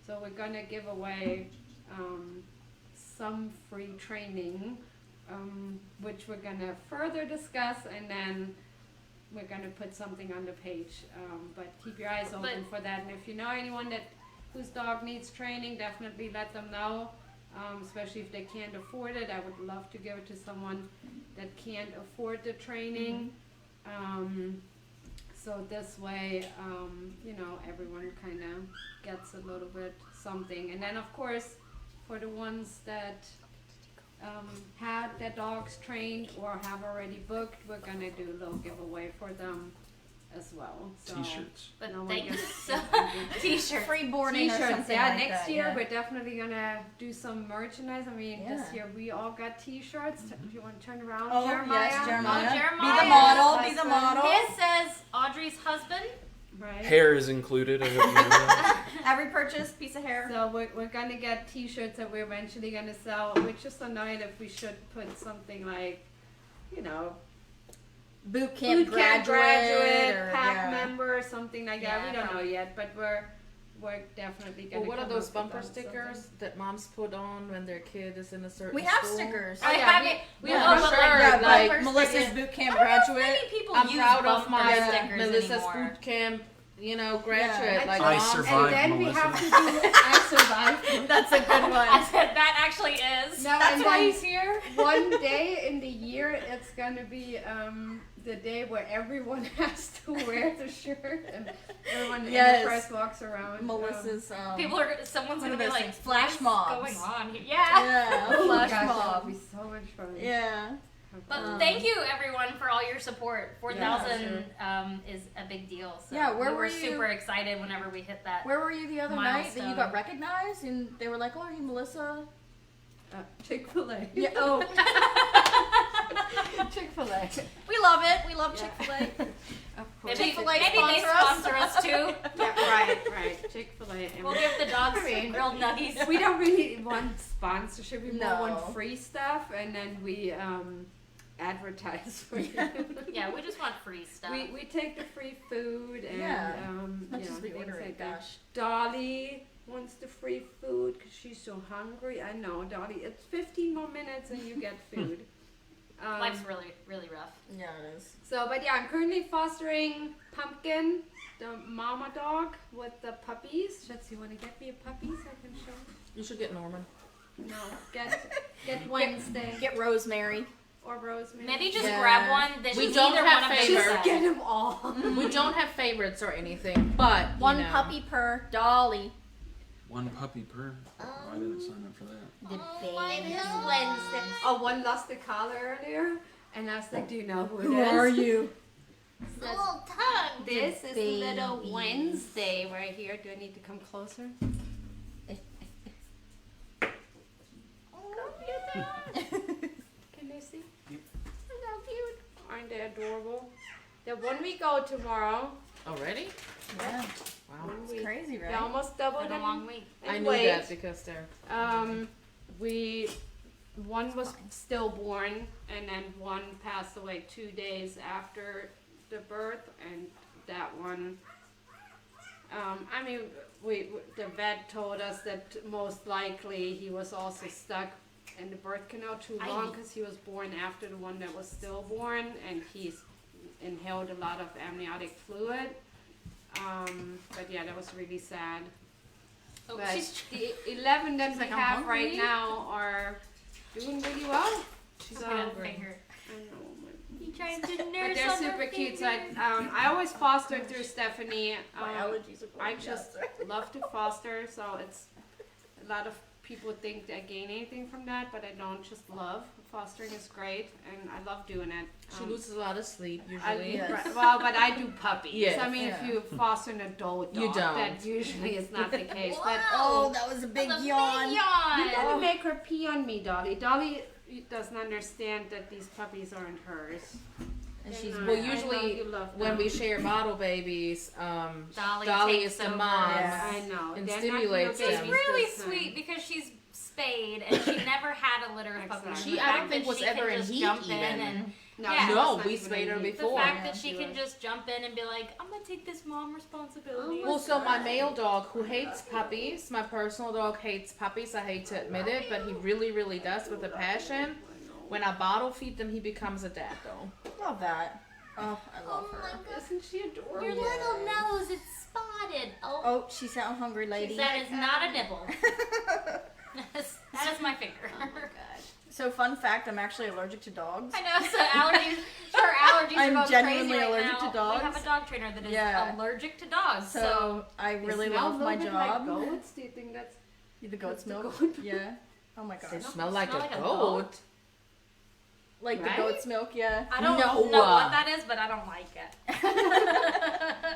So we're gonna give away some free training, which we're gonna further discuss, and then we're gonna put something on the page. But keep your eyes open for that. And if you know anyone whose dog needs training, definitely let them know. Especially if they can't afford it. I would love to give it to someone that can't afford the training. So this way, everyone kind of gets a little bit something. And then of course, for the ones that had their dogs trained or have already booked, we're gonna do a little giveaway for them as well. So T-shirts. But no one thank you gets- so T-shirt. free boarding or T-shirts, something yeah. like Next that, year yeah. we're definitely gonna do some merchandise. I mean, this Yeah. year we all got T-shirts. If you want to turn around, Oh, Jeremiah. yes, Jeremiah. Oh, Be Jeremiah. the model, be the Husband. model. His says Audrey's husband. Right. Hair is included. I hope you know that. Every purchase, piece of hair. So we're gonna get T-shirts that we're eventually gonna sell. We're just annoyed if we should put something like, Boot camp boot camp graduate, or, pack yeah. member, or something like that. We Yeah, don't know yet, but we're definitely gonna. Well, what are come those up with bumper them stickers something. that moms put on when their kid is in a certain We have school? stickers. I yeah, have we- it. We yeah, all for put, sure, like, like, bumper Melissa's stickers. boot camp I don't know if graduate. many people I'm use proud of bumper my stickers Melissa's anymore. boot camp, graduate. Like I mom. survived. And then we Melissa. have to do. I survived. That's a good I one. said that actually is. No, That's and why then he's here. one day in the year, it's gonna be the day where everyone has to wear the shirt and everyone in Yes. the press walks around. Melissa's Someone's one gonna of be those like, things, flash "What's mobs." going on here?" Yeah. Yeah, Oh flash gosh, that mob. would be so much fun. Yeah. But thank you everyone for all your support. 4,000 sure. is a big deal. So Yeah, where we were were you- super excited whenever we hit that. Where were you the other night that you Milestone. got recognized and they were like, "Oh, are you Melissa?" ChickfilA. Yeah. Oh, ChickfilA. we love it. We love Chick-fil-A. Of course. Maybe, Chick-fil-A maybe they sponsor us. sponsor us too. Yeah, right. ChickfilA. And We'll give the dogs I mean, grilled nuggies. we don't really want sponsorship. We more No. want free stuff, and then we advertise for you. Yeah, we just want free stuff. We take the free food and Yeah. Much you know, as we things order it, like that. gosh. Dolly wants the free food because she's so hungry. I know, Dolly. It's 15 more minutes and you get food. Life's really, really rough. Yeah, it is. So, but yeah, I'm currently fostering Pumpkin, the mama dog, with the puppies. Schatz, you want to get me a puppy so I can show? You should get Norman. No, get Wednesday Get Rosemary. or Rosemary. Maybe just Yeah. grab one that We is don't either have one of them. favorites. just get them all. We don't have favorites or anything, but you One know. puppy per Dolly. One puppy per. Oh, I didn't sign up for that. Wednesday. Oh, one lost the collar earlier, and I was like, "Do you know who it is?" Who are you? Little tongue. This is Baby. little Wednesday right here. Do I need to come closer? Can they see? Aren't they adorable? The one we go tomorrow. Already? Yeah. Wow. It's crazy, They right? almost doubled Been a in long week. I in knew weight. that because they're. One was stillborn, and then one passed away 2 days after the birth, and that one. The vet told us that most likely he was also stuck in the birth canal too long because he was born after the one that was stillborn, and he's inhaled a lot of amniotic fluid. But yeah, that was really sad. Oh, But she's the 11 that we like, "I'm have right hungry." now are doing really well. she's So, hungry. I know, You trying to but nurse they're on super her cute. So finger? I always fostered through Stephanie. My allergies are I going just nuts. love to foster, so it's a lot of people think I gain anything from that, but I don't. Just love fostering is great, and I love doing it. She loses a lot of sleep I, usually. Yes. right, well, but I do puppies. Yes. I mean, if Yeah. you foster an adult dog, You don't. that usually is not the case. But Oh, that was a big That's a yawn. Big yawn. you gotta make her pee on me, Dolly. Dolly doesn't understand that these puppies aren't hers. And she's And Well, I know usually you love when them. we share bottle babies, Dolly Dolly takes is the over. mom. Yeah. I know. and They're not stimulates little them. She's babies really this time. sweet because she's spayed and she never had a litter of puppies. Exactly. The She, I don't fact think that was she ever can in just heat jump even. in and No, Yeah. she No, was not we even spayed her in heat. the before. fact that Yeah, she can just jump in and be like, I'm gonna take this mom responsibility. Well, so my male dog who hates puppies, my personal dog hates puppies. I hate to admit it, but he really, really does with a passion. When I bottle feed them, he becomes a dad though. Love that. Oh, I love her. Isn't she adorable? Your little nose is spotted. Oh, Oh, she sound hungry, lady. that is not a nipple. that is my finger. Oh my god. So, fun fact: I'm actually allergic to dogs. I know, so allergies, her allergies I'm are going genuinely crazy right allergic to now. dogs. We have a dog trainer that is Yeah. allergic to dogs. So I They really smell love a my little bit job. Like goats? Do you think that's The goat's the milk. goat? Yeah. Oh my They gosh. smell like smell a like a goat. Like Right? the goat's milk, yeah. I don't No. know what that is, but I don't like it.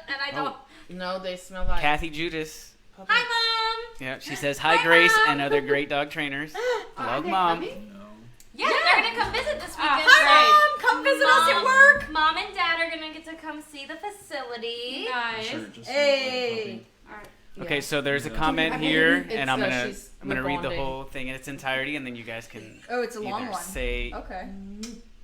And I don't. No, they smell like. Kathy Judas. puppy. Hi, Mom! Yeah, she says hi, Hi, Grace, Mom. and other great dog trainers. Are Love, they Mom. coming? No. Yeah, they're gonna come visit this weekend. Hi, Mom, come visit us at work. Mom and Dad are gonna get to come see the facility. Nice. Sure, just Hey. Alright. Okay, so there's a Yeah. comment I mean, here, it's, and I'm gonna she's read the bonding. whole thing in its entirety, and then you guys can Oh, it's a long either one. say Okay.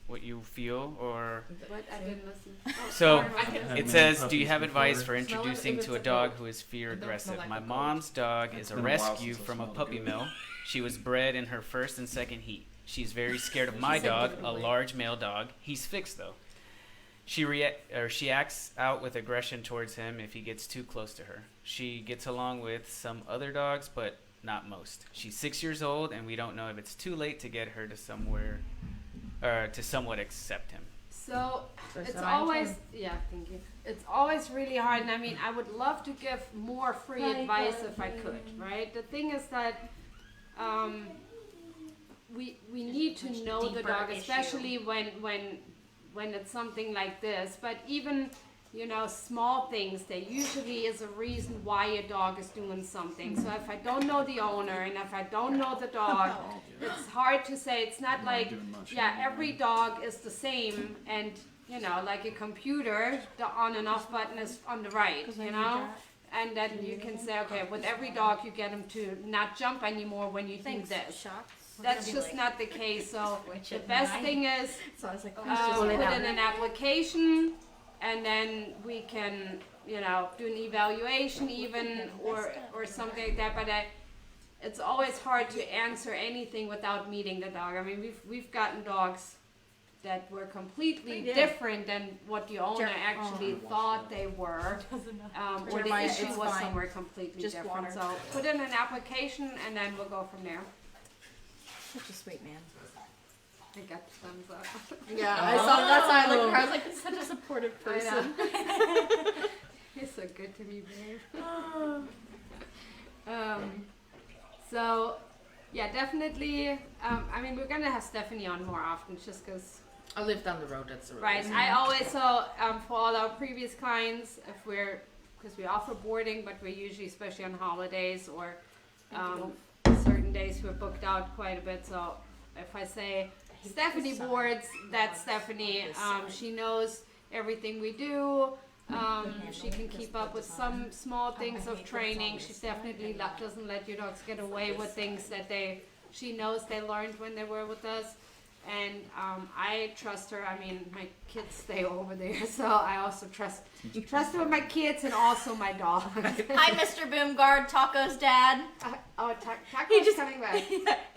what you feel or. What? I didn't listen. Oh, So sorry, I didn't- it says, "Do you Puppies have advice before. for introducing if to a it's a dog goat. who is fear It don't aggressive? smell like My a goat. mom's dog It's is a been a while rescue since I from a smelled puppy goat. mill. She was bred in her first and second heat. She's very scared of my said dog, a differently. large male dog. He's fixed though. She acts out with aggression towards him if he gets too close to her. She gets along with some other dogs, but not most. She's 6 years old, and we don't know if it's too late to get her to somewhat accept him." So So it's I always told- thank you. It's always really hard, and I mean, I would love to give more free advice if I could, right? The thing is that we need to know the deeper dog, issue. especially when it's something like this. But even small things, there usually is a reason why a dog is doing something. So if I don't know the owner and if I don't know the dog, it's hard to say. It's not like doing much. every dog is the same, and like a computer, the on and off button is on the right, and then you can say, okay, with every dog you get them to not jump anymore when you think this. That's just not the case. So the best thing is So I was like, put please just in an application, and then we can do an evaluation even or something like that. But it's always hard to answer anything without meeting the dog. I mean, we've gotten dogs that were completely did. different than what the owner actually Oh. thought they were, or the Jeremiah, issue it's was fine. somewhere completely Just different. water. So put in an application, and then we'll go from there. Such a sweet man. I got the thumbs up. Yeah, I saw. That's why I looked at her. I was like, such a supportive I person. know. He's so good to me, babe. So, yeah, definitely. I mean, we're gonna have Stephanie on more often, just because. I live down the road. That's the road. Right. I always for all our previous clients, because we offer boarding, but we're usually, especially on holidays or certain days, we're booked out quite a bit. So if I say Stephanie boards, that's Stephanie. She knows everything we do. She can keep up with some small things of training. She definitely doesn't let your dogs get away with things that she knows they learned when they were with us. And I trust her. I mean, my kids stay over there, so I also trust her with my kids and also my dog. Hi, Mr. Boomguard, Taco's dad. Taco's coming back.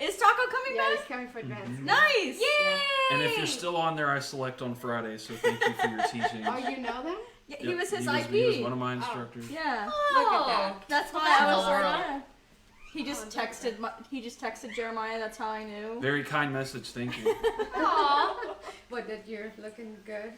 Is Taco coming Yeah, back? he's coming for advance. Nice! Yay! And if you're still on there, I select on Friday, so thank you for your teaching. Oh, you know them? Yeah, he was his He IP. was one of my instructors. Yeah. Look at that. That's why I was Adorable. yeah. He just texted Jeremiah. That's how I knew. Very kind message, thank you. Aww. What, that you're looking good?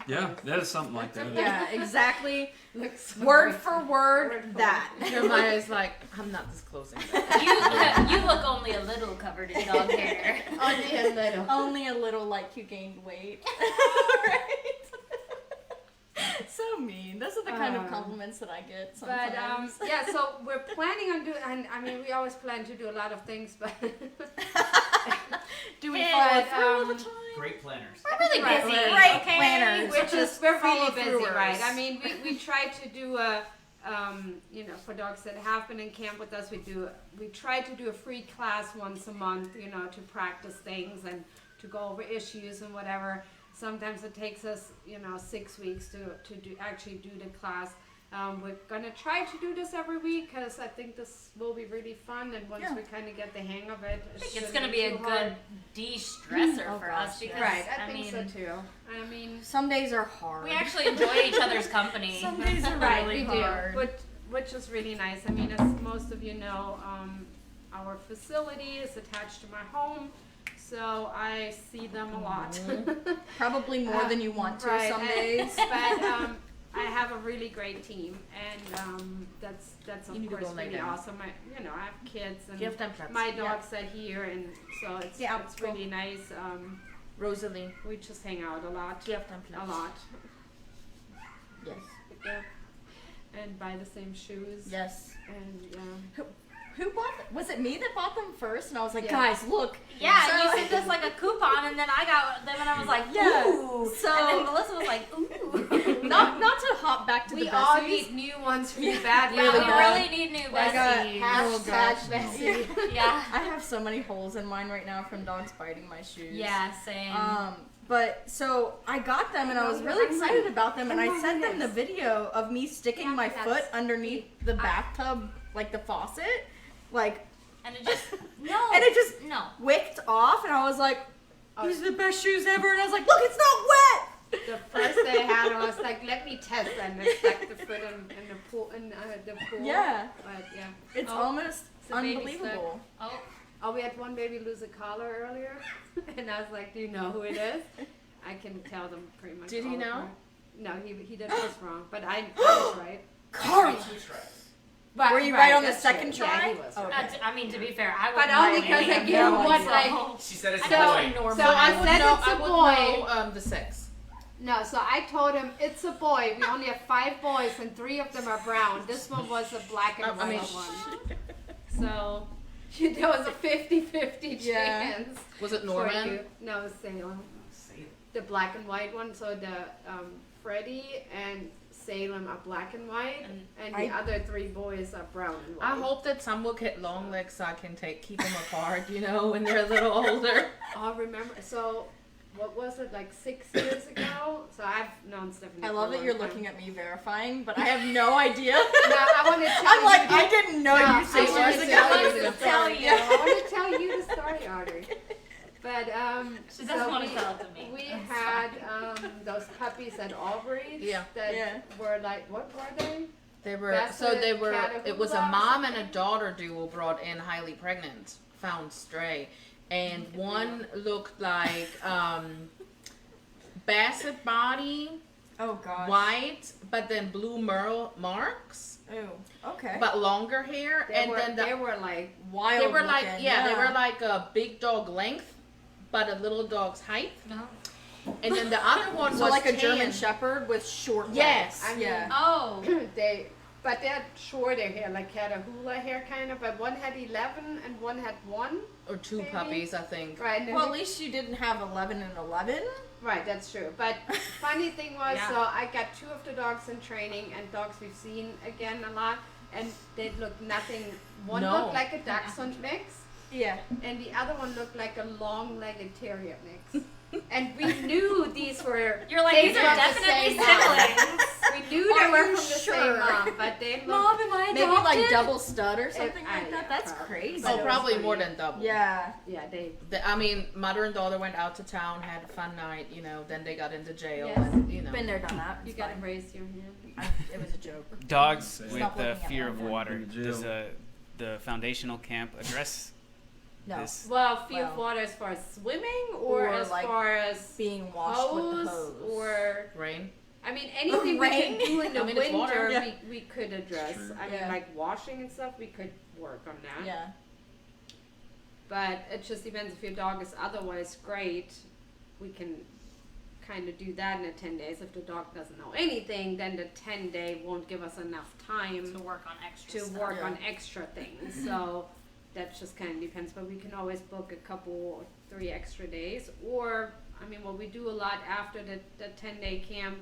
Yeah, that is something like that. Yeah, exactly. Looks so Word good. for word, that. Jeremiah is like, I'm not disclosing that. You look only a little covered in dog hair. Only a little. Only a little like you gained weight. Right? So mean. Those are the kind of compliments that I get sometimes. But yeah, so we're planning on doing, and I mean, we always plan to do a lot of things, but do we Yeah, follow but, through all the um, time? Great planners. We're really Right, busy. Great okay? planners. we're follow really busy, throughers. right? I mean, we try to do a, for dogs that have been in camp with us, we try to do a free class once a month, to practice things and to go over issues and whatever. Sometimes it takes us, 6 weeks to actually do the class. We're gonna try to do this every week because I think this will be really fun. And once we kind of get the hang of it, I think it's gonna be a good de-stressor for us because Right, I I think mean, so too. I mean, Some days are hard. we actually enjoy each other's company. Some days are right, really we hard. do, which is really nice. I mean, as most of you know, our facility is attached to my home, so I see them a lot. Probably more than you want to Right, some and- days. But I have a really great team, and that's You of need to course go lay really down. awesome. I have kids, and Do you have time, Flats? my dogs are here, and so it's go. really nice. Rosalie, We just hang out a lot, do you have time, a Flats? lot. Yes. Yeah. And buy the same shoes. Yes. And Who bought them? Was it me that bought them first? And I was like, Yeah. guys, look. Yeah, So- and you sent us like a coupon, and then I got them, and I was like, Yeah. ooh. So- and then Melissa was like, ooh. Not to hop back to we the all besties. need new ones really bad. Yeah, Really we bad. really need new I got besties. Hashtag Bessie. Yeah. I have so many holes in mine right now from dogs biting my shoes. Yeah, same. But so I got them and I was really excited about them, and I sent them the video of me sticking my foot underneath the bathtub, like the faucet, like, and it just no. wicked off, and I was like, these are the best shoes ever, and I was like, look, it's not wet. The first day I had, I was like, let me test them and stuck the foot in the pool. Yeah. But yeah. It's Oh, almost it's a baby unbelievable. Oh, we had one baby lose a collar earlier, and I was like, do you know who it is? I can tell them pretty much. Did he all the know? time. No, he did was wrong, but I was right. Carl, But, were you right on the that's second true. try? Yeah, he was Oh, right. okay. I mean, to be fair, I But wouldn't only know 'cause I anything. gave him one, like- She said it's I a know boy. it's normal. So I said it's I a would boy. know the sex. No, so I told him it's a boy. We only have 5 boys, and 3 of them are brown. This one was a black and I mean, white one. So there was a 50-50 Yeah. chance. Was it for Norman? you. No, it was Salem. The black and white one. So the Freddie and Salem are black and white, and the other 3 boys are brown and white. I hope that some will get long legs so I can keep them apart, when they're a little older. I'll remember. So what was it, like 6 years ago? So I've known Stephanie. I for love a that long you're time. looking at me verifying, but I have no idea. No, I want to tell I'm you. like, I didn't know No, you 6 I years wanted ago. to tell you. Yeah. I want to tell you the story, Audrey. But She doesn't want to tell it to me. We That's had those puppies at Aubrey. Yeah. That were like, what were they? They were Basset, it was a Catahoula, mom and a something? daughter duo brought in highly pregnant, found stray. And one looked like basset body, Oh gosh. white, but then blue merle marks, Ooh. Okay. but longer hair. They and were, then they were like, Wild. they were like looking, they were like a big dog length, but a little dog's height. No. And then the other one So was like a tan. German Shepherd with short Yes. legs. I mean, Yeah. Oh. but they had shorter hair, like Catahoula hair kind of. But one had 11 and one had 1. Or 2 Maybe. puppies, I think. Right. And then Well, at least you didn't have 11 and 11. Right, that's true. But funny thing was, Yeah. so I got 2 of the dogs in training, and dogs we've seen again a lot, and they looked nothing. One No. looked like a dachshund mix, Yeah. and the other one looked like a long-legged terrier mix. And we knew these were. You're like, they these were are the definitely same mom. siblings. We knew Are they were you from the sure? same mom, but they looked. Mom, am I Maybe adopted? like double stud or something I- like that. yeah, That's probably. crazy. But it Oh, was probably funny. more than double. Yeah. Yeah, they. I mean, mother and daughter went out to town, had a fun night, you know, then they got into jail, Yes. and, you know. Been there, done that. You It's gotta fine. raise your hand. It was a joke. Dogs Stop with looking the at fear my of hand. water. In the jail. Does the foundational camp address No. this? Well, fear of Well. water as far as swimming, or Or, as like, far as Being washed with the hose. or Rain? I mean anything we Rain? could do in the I mean, it's water. winter, Yeah. we could address. True. I mean, Yeah. like washing and stuff, we could work on that. Yeah. But it just depends if your dog is otherwise great. We can kind of do that in the 10 days. If the dog doesn't know anything, then the 10-day won't give us enough time To work on extra to stuff. work Yeah. on extra things. So that just kind of depends. But we can always book a couple or 3 extra days. Or, I mean, what we do a lot after the 10-day camp,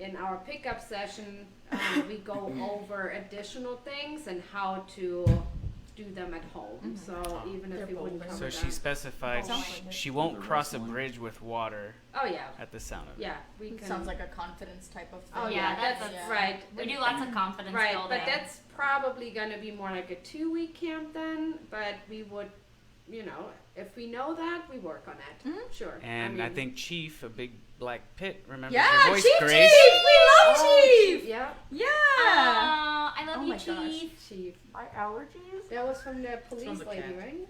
in our pickup session, we go over additional things and how to do them at home. So even if They're we wouldn't bold. cover So that. she specified Sounds sh- like it. she won't The cross a wrestling. bridge with water Oh yeah, at the sound of it. yeah, we can. Sounds like a confidence type of thing. Oh Yeah, yeah, that's that's- right. We do lots of confidence Right, building. but that's probably gonna be more like a 2-week camp then. But we would, you know, if we know that, we work on it. Mhm. Sure. And I mean, think Chief, a big black pit, remembers Yeah, your voice, Chief, Grace. Chief! We love Oh, Chief! Yeah, Yeah! I love Oh you, my gosh. Chief. Chief. My allergies? That was from the police the lady, cat. right?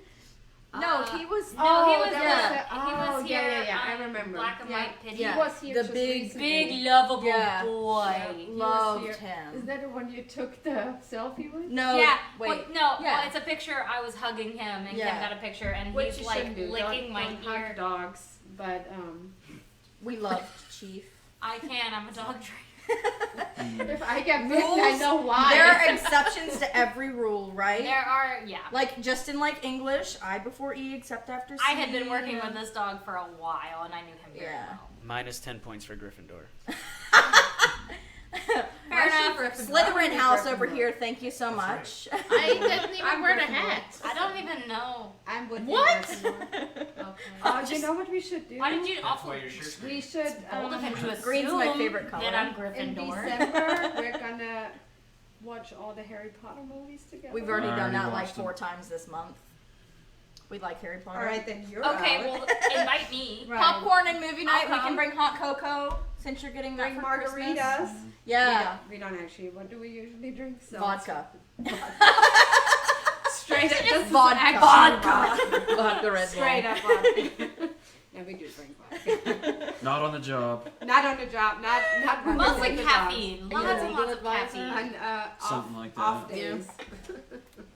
No, he was. No, he was that yeah. was the, he was yeah, here. yeah, yeah. I remember. Black and yeah. white pity. Yeah. He was here The just big- recently. Big lovable Yeah. boy. Yeah. He was Loved here. him. Is that the one you took the selfie with? No, Yeah. wait. Well, no. Yeah. Well, it's a picture. I was hugging him, and Yeah. Kim got a picture, and Which he's you like shouldn't do. licking my don't ear. hug dogs, but We loved Chief. I can. I'm a dog trainer. if I get bitten, I Rules. know why. There are exceptions to every rule, right? There are, yeah. Like, just in like English, I before E except after C. I had been working with this dog for a while, and I knew him very Yeah. well. Minus 10 points for Gryffindor. Fair enough. Slytherin house over here, thank you so much. I didn't even I'm wear the Gryffindor. hat. I don't even know. I'm with What? You know what we should do? Why did you awful? We should. Bold of him to assume Green's my favorite color. that I'm In Gryffindor. December, we're gonna watch all the Harry Potter movies together. We've already I done already that like watched them. 4 times this month. We like Harry Potter. All right, then you're Okay, out. well, invite me. Right. Popcorn and movie night. We come. can bring hot cocoa since you're getting that Bring for margaritas. Christmas. Yeah. We don't actually. What do we usually drink? So Vodka. Straight up, just Vodka. Vodka Red Bull. Straight up vodka. Yeah, we do drink vodka. Not on the job. Not on the job. Not when we're Mostly on the caffeine. job. Lots Yeah. and lots of caffeine. And Something like off that. days,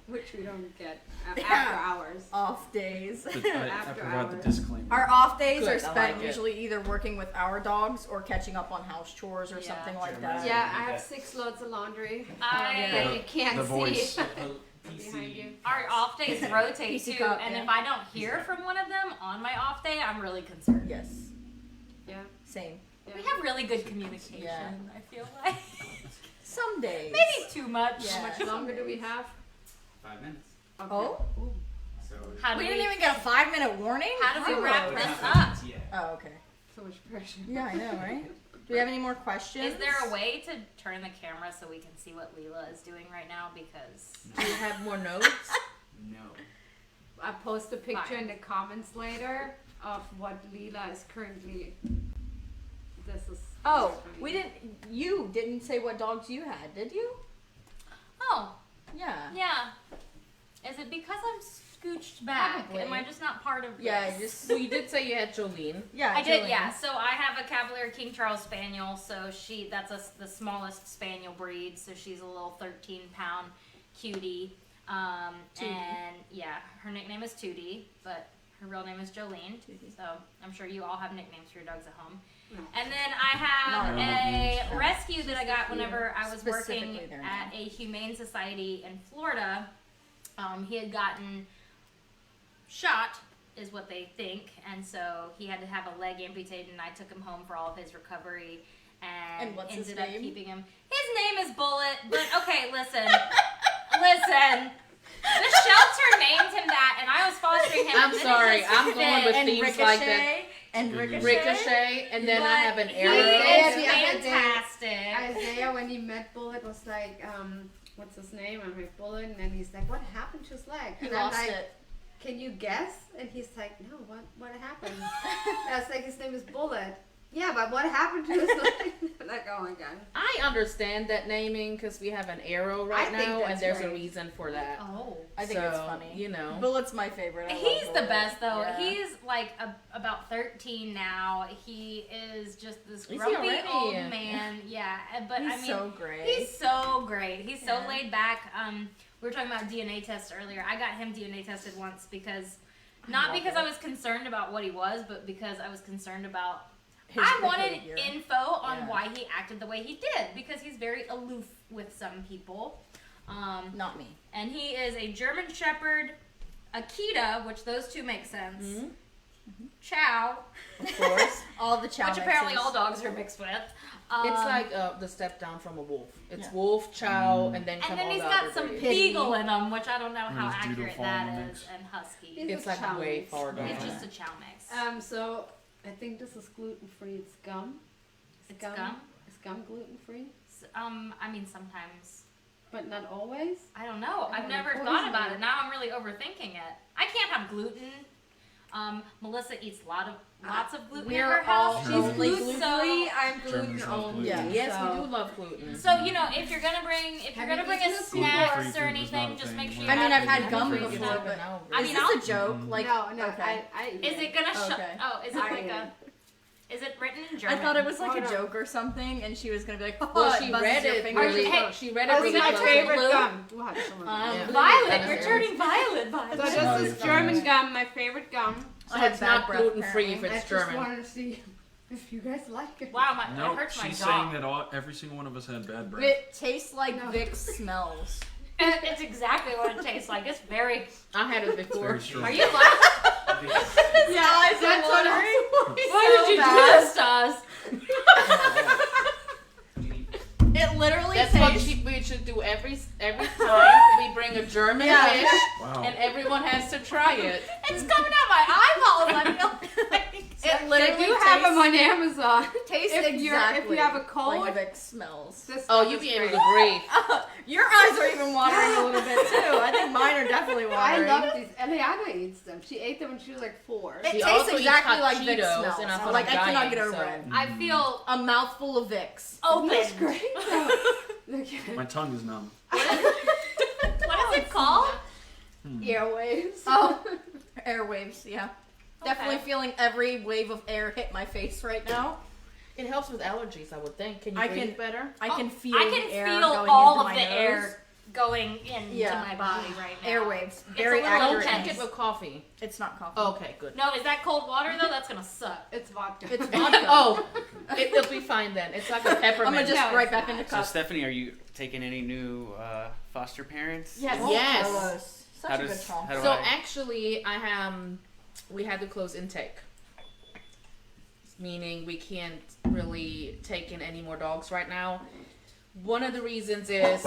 which we don't get after Yeah. hours. Off days. I After forgot the hours. disclaimer. Our off days Good, are I spent like it. usually either working with our dogs or catching up on house chores or Yeah. something like Jeremiah. that. Yeah, I have 6 loads of laundry I- that you can't The voice. see behind you. Our off days rotate PC too, cup, and yeah. if I don't hear from one of them on my off day, I'm really concerned. Yes. Yeah. Same. We have really good communication. Yeah. I feel like Some days. maybe too much. Yeah. How much longer do we have? 5 minutes. Okay. Oh? So How do We we? didn't even get a 5-minute warning? How do we wrap it's this not up? finished yet. Oh, okay. So much pressure. Yeah, I know, right? Do we have any more questions? Is there a way to turn the camera so we can see what Leela is doing right now? Because Do you have more notes? No. I'll post a picture Fine. in the comments later of what Leela is currently. This is. Oh, you didn't say what dogs you had, did you? oh Yeah. yeah, is it because I'm scooched back? Probably. Am I just not part of? Yeah, this? just, Well, you did say you had Jolene. yeah. I did, Jillian. yeah. So I have a Cavalier King Charles Spaniel. So that's the smallest Spaniel breed. So she's a little 13-pound cutie. Tootie. And yeah, her nickname is Tootie, but her real name is Jolene. Tootie. So I'm sure you all have nicknames for your dogs at home. No. And then I have No. a rescue that I got whenever I was working Specifically their at a humane society in Florida. He had gotten shot is what they think, and so he had to have a leg amputated, and I took him home for all of his recovery, and what's his ended up name? keeping him. His name is Bullet, but okay, listen. The shelter named him that, and I was fostering him. I'm and then it sorry, just I'm going fit. with And themes like that. And Ricochet. Ricochet, and then I But have an he arrow. Yeah, is the other day, fantastic. Isaiah, when he met Bullet, was like, what's his name? I'm like, Bullet, and then he's like, what happened to his leg? He And I'm lost like, it. can you guess? And he's like, no, what happened? I was like, his name is Bullet. Yeah, but what happened to his leg? I'm like, oh my god. I understand that naming because we have an arrow right I think now, that's and there's a great. reason for that. Oh. I think So, it's funny. You know. Bullet's my favorite. I love He's the Bullet. best though. Yeah. He's like about 13 now. He is just this Is he grumpy already? old man. Yeah, but He's I mean, so great. he's so great. He's so Yeah. laid back. We were talking about DNA tests earlier. I got him DNA tested once because, not love because it. I was concerned about what he was, but because I was concerned about. His I wanted behavior. info on Yeah. why he acted the way he did because he's very aloof with some people. Not me. And he is a German Shepherd, Akita, which those two make sense. Mm-hmm. Chow, Of course. All the chow which apparently mixes. all dogs are mixed with. It's like the step down from a wolf. It's Yeah. wolf, chow, and then come and then all he's the got other some breeds. Pity. beagle in him, which I don't know how There's Doodle accurate fall that in the is, mix. and husky. He's It's a like chow way mix. far down. It's Yeah. just a chow mix. So I think this is gluten free. It's gum. It's gum? Is gum gluten free? I mean, sometimes. But not always. I don't know. I've Oh, never poison thought about it. it. Now I'm really overthinking it. I can't have gluten. Melissa eats lots of gluten in We're her house. all She's only gluten gluten free. I'm gluten Germans love only. gluten. Yeah. Yes, so. we do love gluten. So if you're gonna bring Have you a eaten this before? snacks or Gluten-free food is anything, not a just thing. make sure. I you mean, have I've had gum gluten-free before, stuff. but I is mean, this I'll- a joke? Like, no, okay. I eat Is it gonna shut? Okay. Oh, is it I like eat a? it. Is it written in I German? thought it was like Oh, a no. joke or something, and she was gonna be like, "Oh, Well, it she buzzes read your it fingers." really. Hey, She read it That's really my close. favorite Blue? gum. Watch someone. Yeah. Violet. You're Yeah. turning violet. So Violet. No, this you're is fine. German gum, my favorite gum. I So had it's bad not breath, gluten free if apparently. it's I just German. wanted to see if you guys like it. Wow, it Nope, hurts my she's jaw. saying that every single one of us had bad breath. It tastes like No. Vicks smells. It's exactly what it tastes like. It's very. I had it It's before. very strong. Are you like? Yeah, That's what Why did you do this to us? It literally That's what tastes. we should do every time we bring a German Yeah. dish, Wow. and everyone has to try it. It's coming out my eyeballs. I feel like. It They literally do have them tastes, on Amazon. tastes if you're- exactly if you have a cold, like Vicks smells. This Oh, stuff you is be able great. to breathe. Your eyes are even watering a little bit too. I think mine are definitely I watering. love these. Eliana eats them. She ate them when she was like 4. It She tastes also eats exactly hot like Vicks Cheetos, smells. and I'm on Like a I cannot diet, get over so- it. I feel A mouthful of Vicks. open. That's great. Look at My tongue is numb. What is it called? Airwaves. Oh, airwaves. Yeah, definitely Okay. feeling every wave of air hit my face right now. It helps with allergies, I would think. Can you I breathe can- better? I can feel I can the air feel going all into of my the nose. air going into Yeah. my body right now. Airwaves. a Very little accurate. Don't intense. check it with coffee. It's not coffee. Okay, good. No, is that cold water though? That's gonna suck. It's vodka. It's vodka. Oh, it'll be fine then. It's like a peppermint. I'm gonna just No, right it's back not. into So cup. Stephanie, are you taking any new foster parents? Yes. Oh, Yes. Carlos. Such How a good does- call. how do So I- actually, we had to close intake, meaning we can't really take in any more dogs right now. One of the reasons is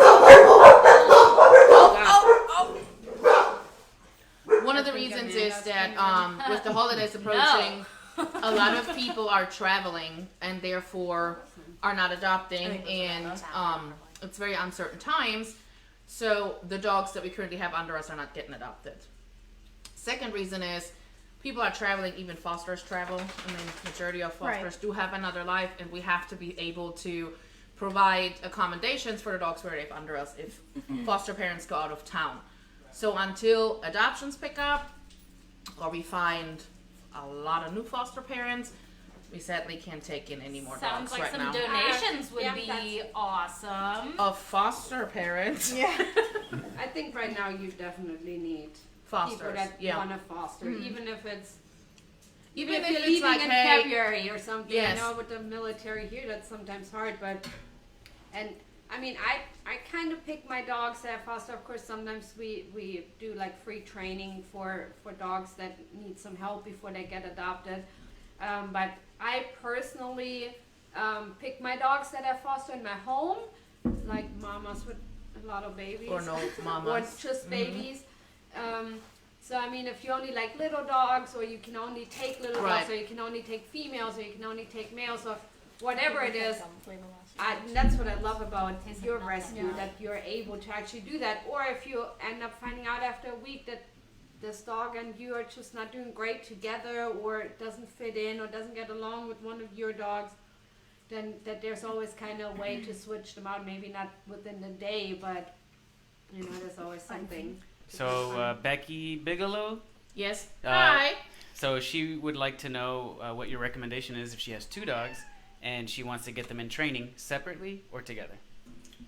one of the reasons is that with the holidays approaching, a lot of people are traveling and therefore are not adopting, and it's very uncertain times. So the dogs that we currently have under us are not getting adopted. Second reason is people are traveling, even fosters travel. I mean, majority of fosters do have another life, and we have to be able to provide accommodations for the dogs where they're under us if foster parents go out of town. So until adoptions pick up, or we find a lot of new foster parents, we sadly can't take in any more Sounds dogs like right some now. donations would Yeah, be awesome. Of foster parents, Yeah. I think right now you definitely need fosters, people that yeah. want to foster, even if it's Even if if you're it's leaving like, in hey, February or something. Yes. I know with the military here that's sometimes hard, but and I mean, I kind of pick my dogs that I foster. Of course, sometimes we do like free training for dogs that need some help before they get adopted. But I personally pick my dogs that I foster in my home, like mamas with a lot of babies. Or no Or mamas. just babies. So I mean, if you only like little dogs, or you can only take little Right. dogs, or you can only take females, or you can only take males, or whatever it is, Flavor loss. that's what I love about Tastes your like nothing. rescue, Yeah. that you're able to actually do that. Or if you end up finding out after a week that this dog and you are just not doing great together, or it doesn't fit in, or doesn't get along with one of your dogs, then that there's always kind of a way to switch them out. Maybe not within the day, but you know, there's always something. So Becky Bigelow. Yes. Uh, Hi. So she would like to know what your recommendation is if she has 2 dogs and she wants to get them in training separately or together.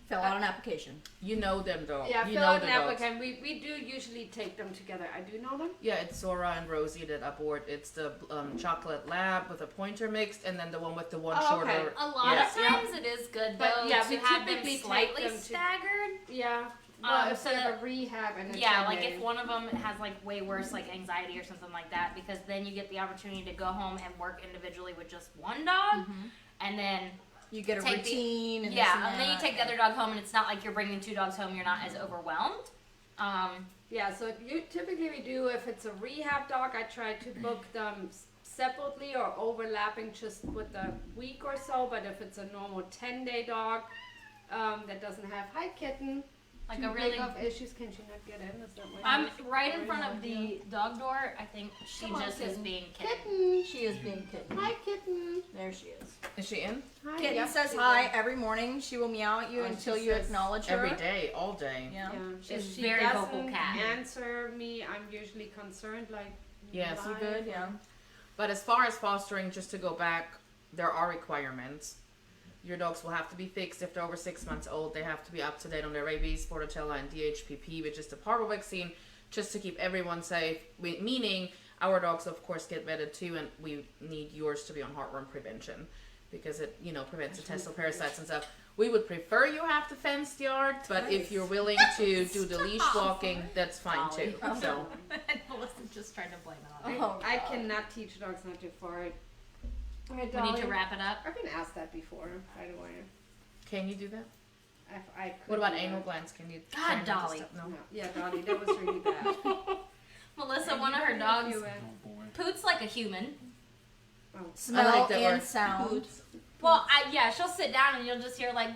Fill out an application. You know them, dog. Yeah, you fill know out the an dogs. applicant. We do usually take them together. I do know them. Yeah, it's Zora and Rosie that aboard. It's the chocolate lab with a pointer mixed, and then the one with the one Oh, okay. shorter. A lot Yeah. of times it is good But, though yeah, to we have them typically take slightly them to- staggered. Yeah. Well, if so they have a rehab and a Yeah, 10 like day. if one of them has like way worse like anxiety or something like that, because then you get the opportunity to go home and work individually with just one dog, and then You get a Take the- routine. And yeah, this and then you that. take the other dog home, and it's not like you're bringing 2 dogs home. You're not as overwhelmed. Yeah, so if you typically we do, if it's a rehab dog, I try to book them separately or overlapping just with a week or so. But if it's a normal 10-day dog that doesn't have kitten, Like too a really big of issues, can she not get in? Is that what I'm it is? right in front of the dog door. I think she Come on, just is kitten. being kitten. Kitten. She is being kitten. Hi, kitten. There she is. Is she in? Hi. Kitten Yep, says she's hi in. every morning. She will meow at you Oh, until she you says acknowledge her. Every day, all day. Yeah. Yeah, She's if she very vocal doesn't cat. answer me, I'm usually concerned. Like, Yes. You why? good? Yeah. But as far as fostering, just to go back, there are requirements. Your dogs will have to be fixed if they're over 6 months old. They have to be up to date on their rabies, Bordetella, and DHPP, which is the parvo vaccine, just to keep everyone safe. Meaning, our dogs, of course, get vetted too, and we need yours to be on heartworm prevention because it, prevents intestinal parasites and stuff. We would prefer you have the fenced yard, but if you're willing to do the leash walking, that's fine too. So, Melissa's just trying to blame it on me. Oh, I God. cannot teach dogs not to fart. We need to wrap it up. I've been asked that before, by the way. can you do that? I could What about do anal that. glands? Can you? God, train them to Dolly. stop? No. No. Yeah, Dolly, that was really bad. Melissa, one of her You dogs went- Oh boy. poots like a human. Smell I like that and word. sound. Well, she'll sit down and you'll just hear like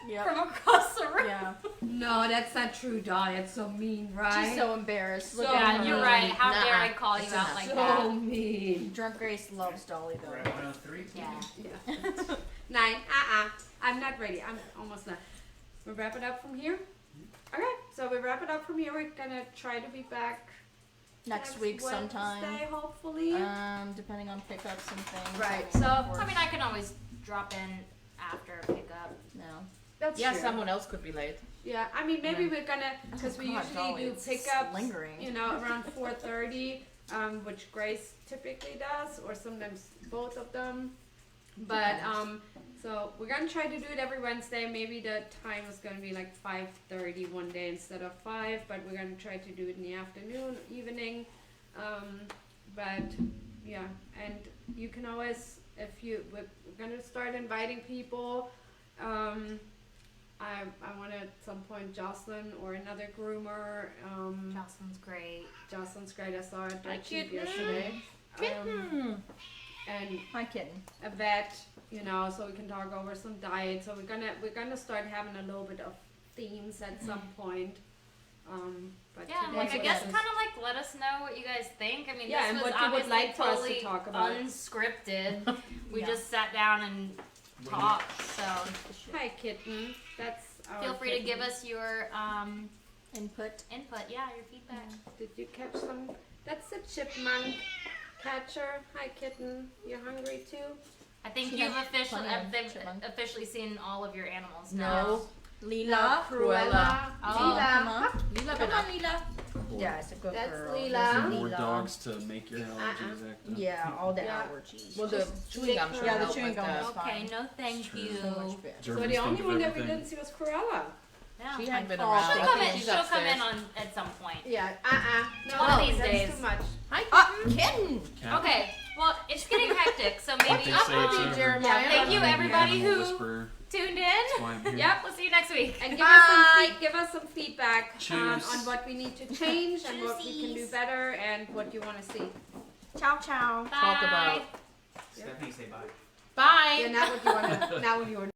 Yep. from across the room. Yeah. No, that's not true, Dolly. It's so mean, right? She's so embarrassed. Look So at Yeah, her. you're right. How dare I Nuh-uh. call you It's out enough. like so that? mean. Drunk Grace loves Dolly though. We're at 103. Yeah. Yeah. 9. I'm not ready. I'm almost done. We wrap it up from here. Okay, so we wrap it up from here. We're gonna try to be back Next week sometime. Wednesday, hopefully. Depending on pickups and things. Right, I mean, so- of course. I mean, I can always drop in after pickup. No. That's Yeah, true. someone else could be late. Yeah, I mean, maybe we're gonna, because we God, usually Dolly, do it's pickups, lingering. around 4:30, which Grace typically does, or sometimes both of them. But so we're gonna try to do it every Wednesday. Maybe the time is gonna be like 5:30 one day instead of 5, but we're gonna try to do it in the afternoon, evening. But yeah, and you can always, we're gonna start inviting people. I want to at some point Jocelyn or another groomer. Jocelyn's great. Jocelyn's great. I saw her at Hi, the Chief kitten. yesterday. And Hi, kitten. a vet, so we can talk over some diet. So we're gonna start having a little bit of themes at some point. But Yeah, today like I what guess this is. kind of like let us know what you guys think. I mean, Yeah, this and was what you would obviously like for us to totally talk about. unscripted. We Yeah. just sat down and talked. So Hi, kitten. That's our feel free to kitten. give us your Input. input. Yeah, your feedback. Did you catch some? That's the chipmunk catcher. Hi, kitten. You're hungry too? I think She you've has officially plenty of they've chipmunk. officially seen all of your animals now. No. Lila. Cruella. Oh, Lila. Come on. Lila Come been on, up. Lila. boy. Yeah, it's a good That's girl. Leela. That's More Leela. dogs to make your allergies act up. Yeah, all the Yeah. allergies. Well, the chewing gum should Yeah, the help chewing with gum that. is Okay, fine. no thank Sure. you. So much better. So Jervis, the only think of one that we everything. didn't see was Cruella. Yeah. She had been Oh, around. She'll I come think in. she's She'll come upstairs. in on at some point. Yeah, no, One of these that's days. too much. Hi, Kitten! Cat. Okay, well, it's getting hectic, so What maybe they say it's Puppy, over. Jeremiah. Yeah, thank you, I'm the everybody animal who whisperer. tuned in. That's why I'm here. Yep, we'll see you next week. And Bye. give us some feedback Cheers. on what we need to change and what we can do Cheersies. better and what you want to see. Ciao, ciao. Bye. Talk about. Stephanie, say bye. Bye. Yeah, now what you want to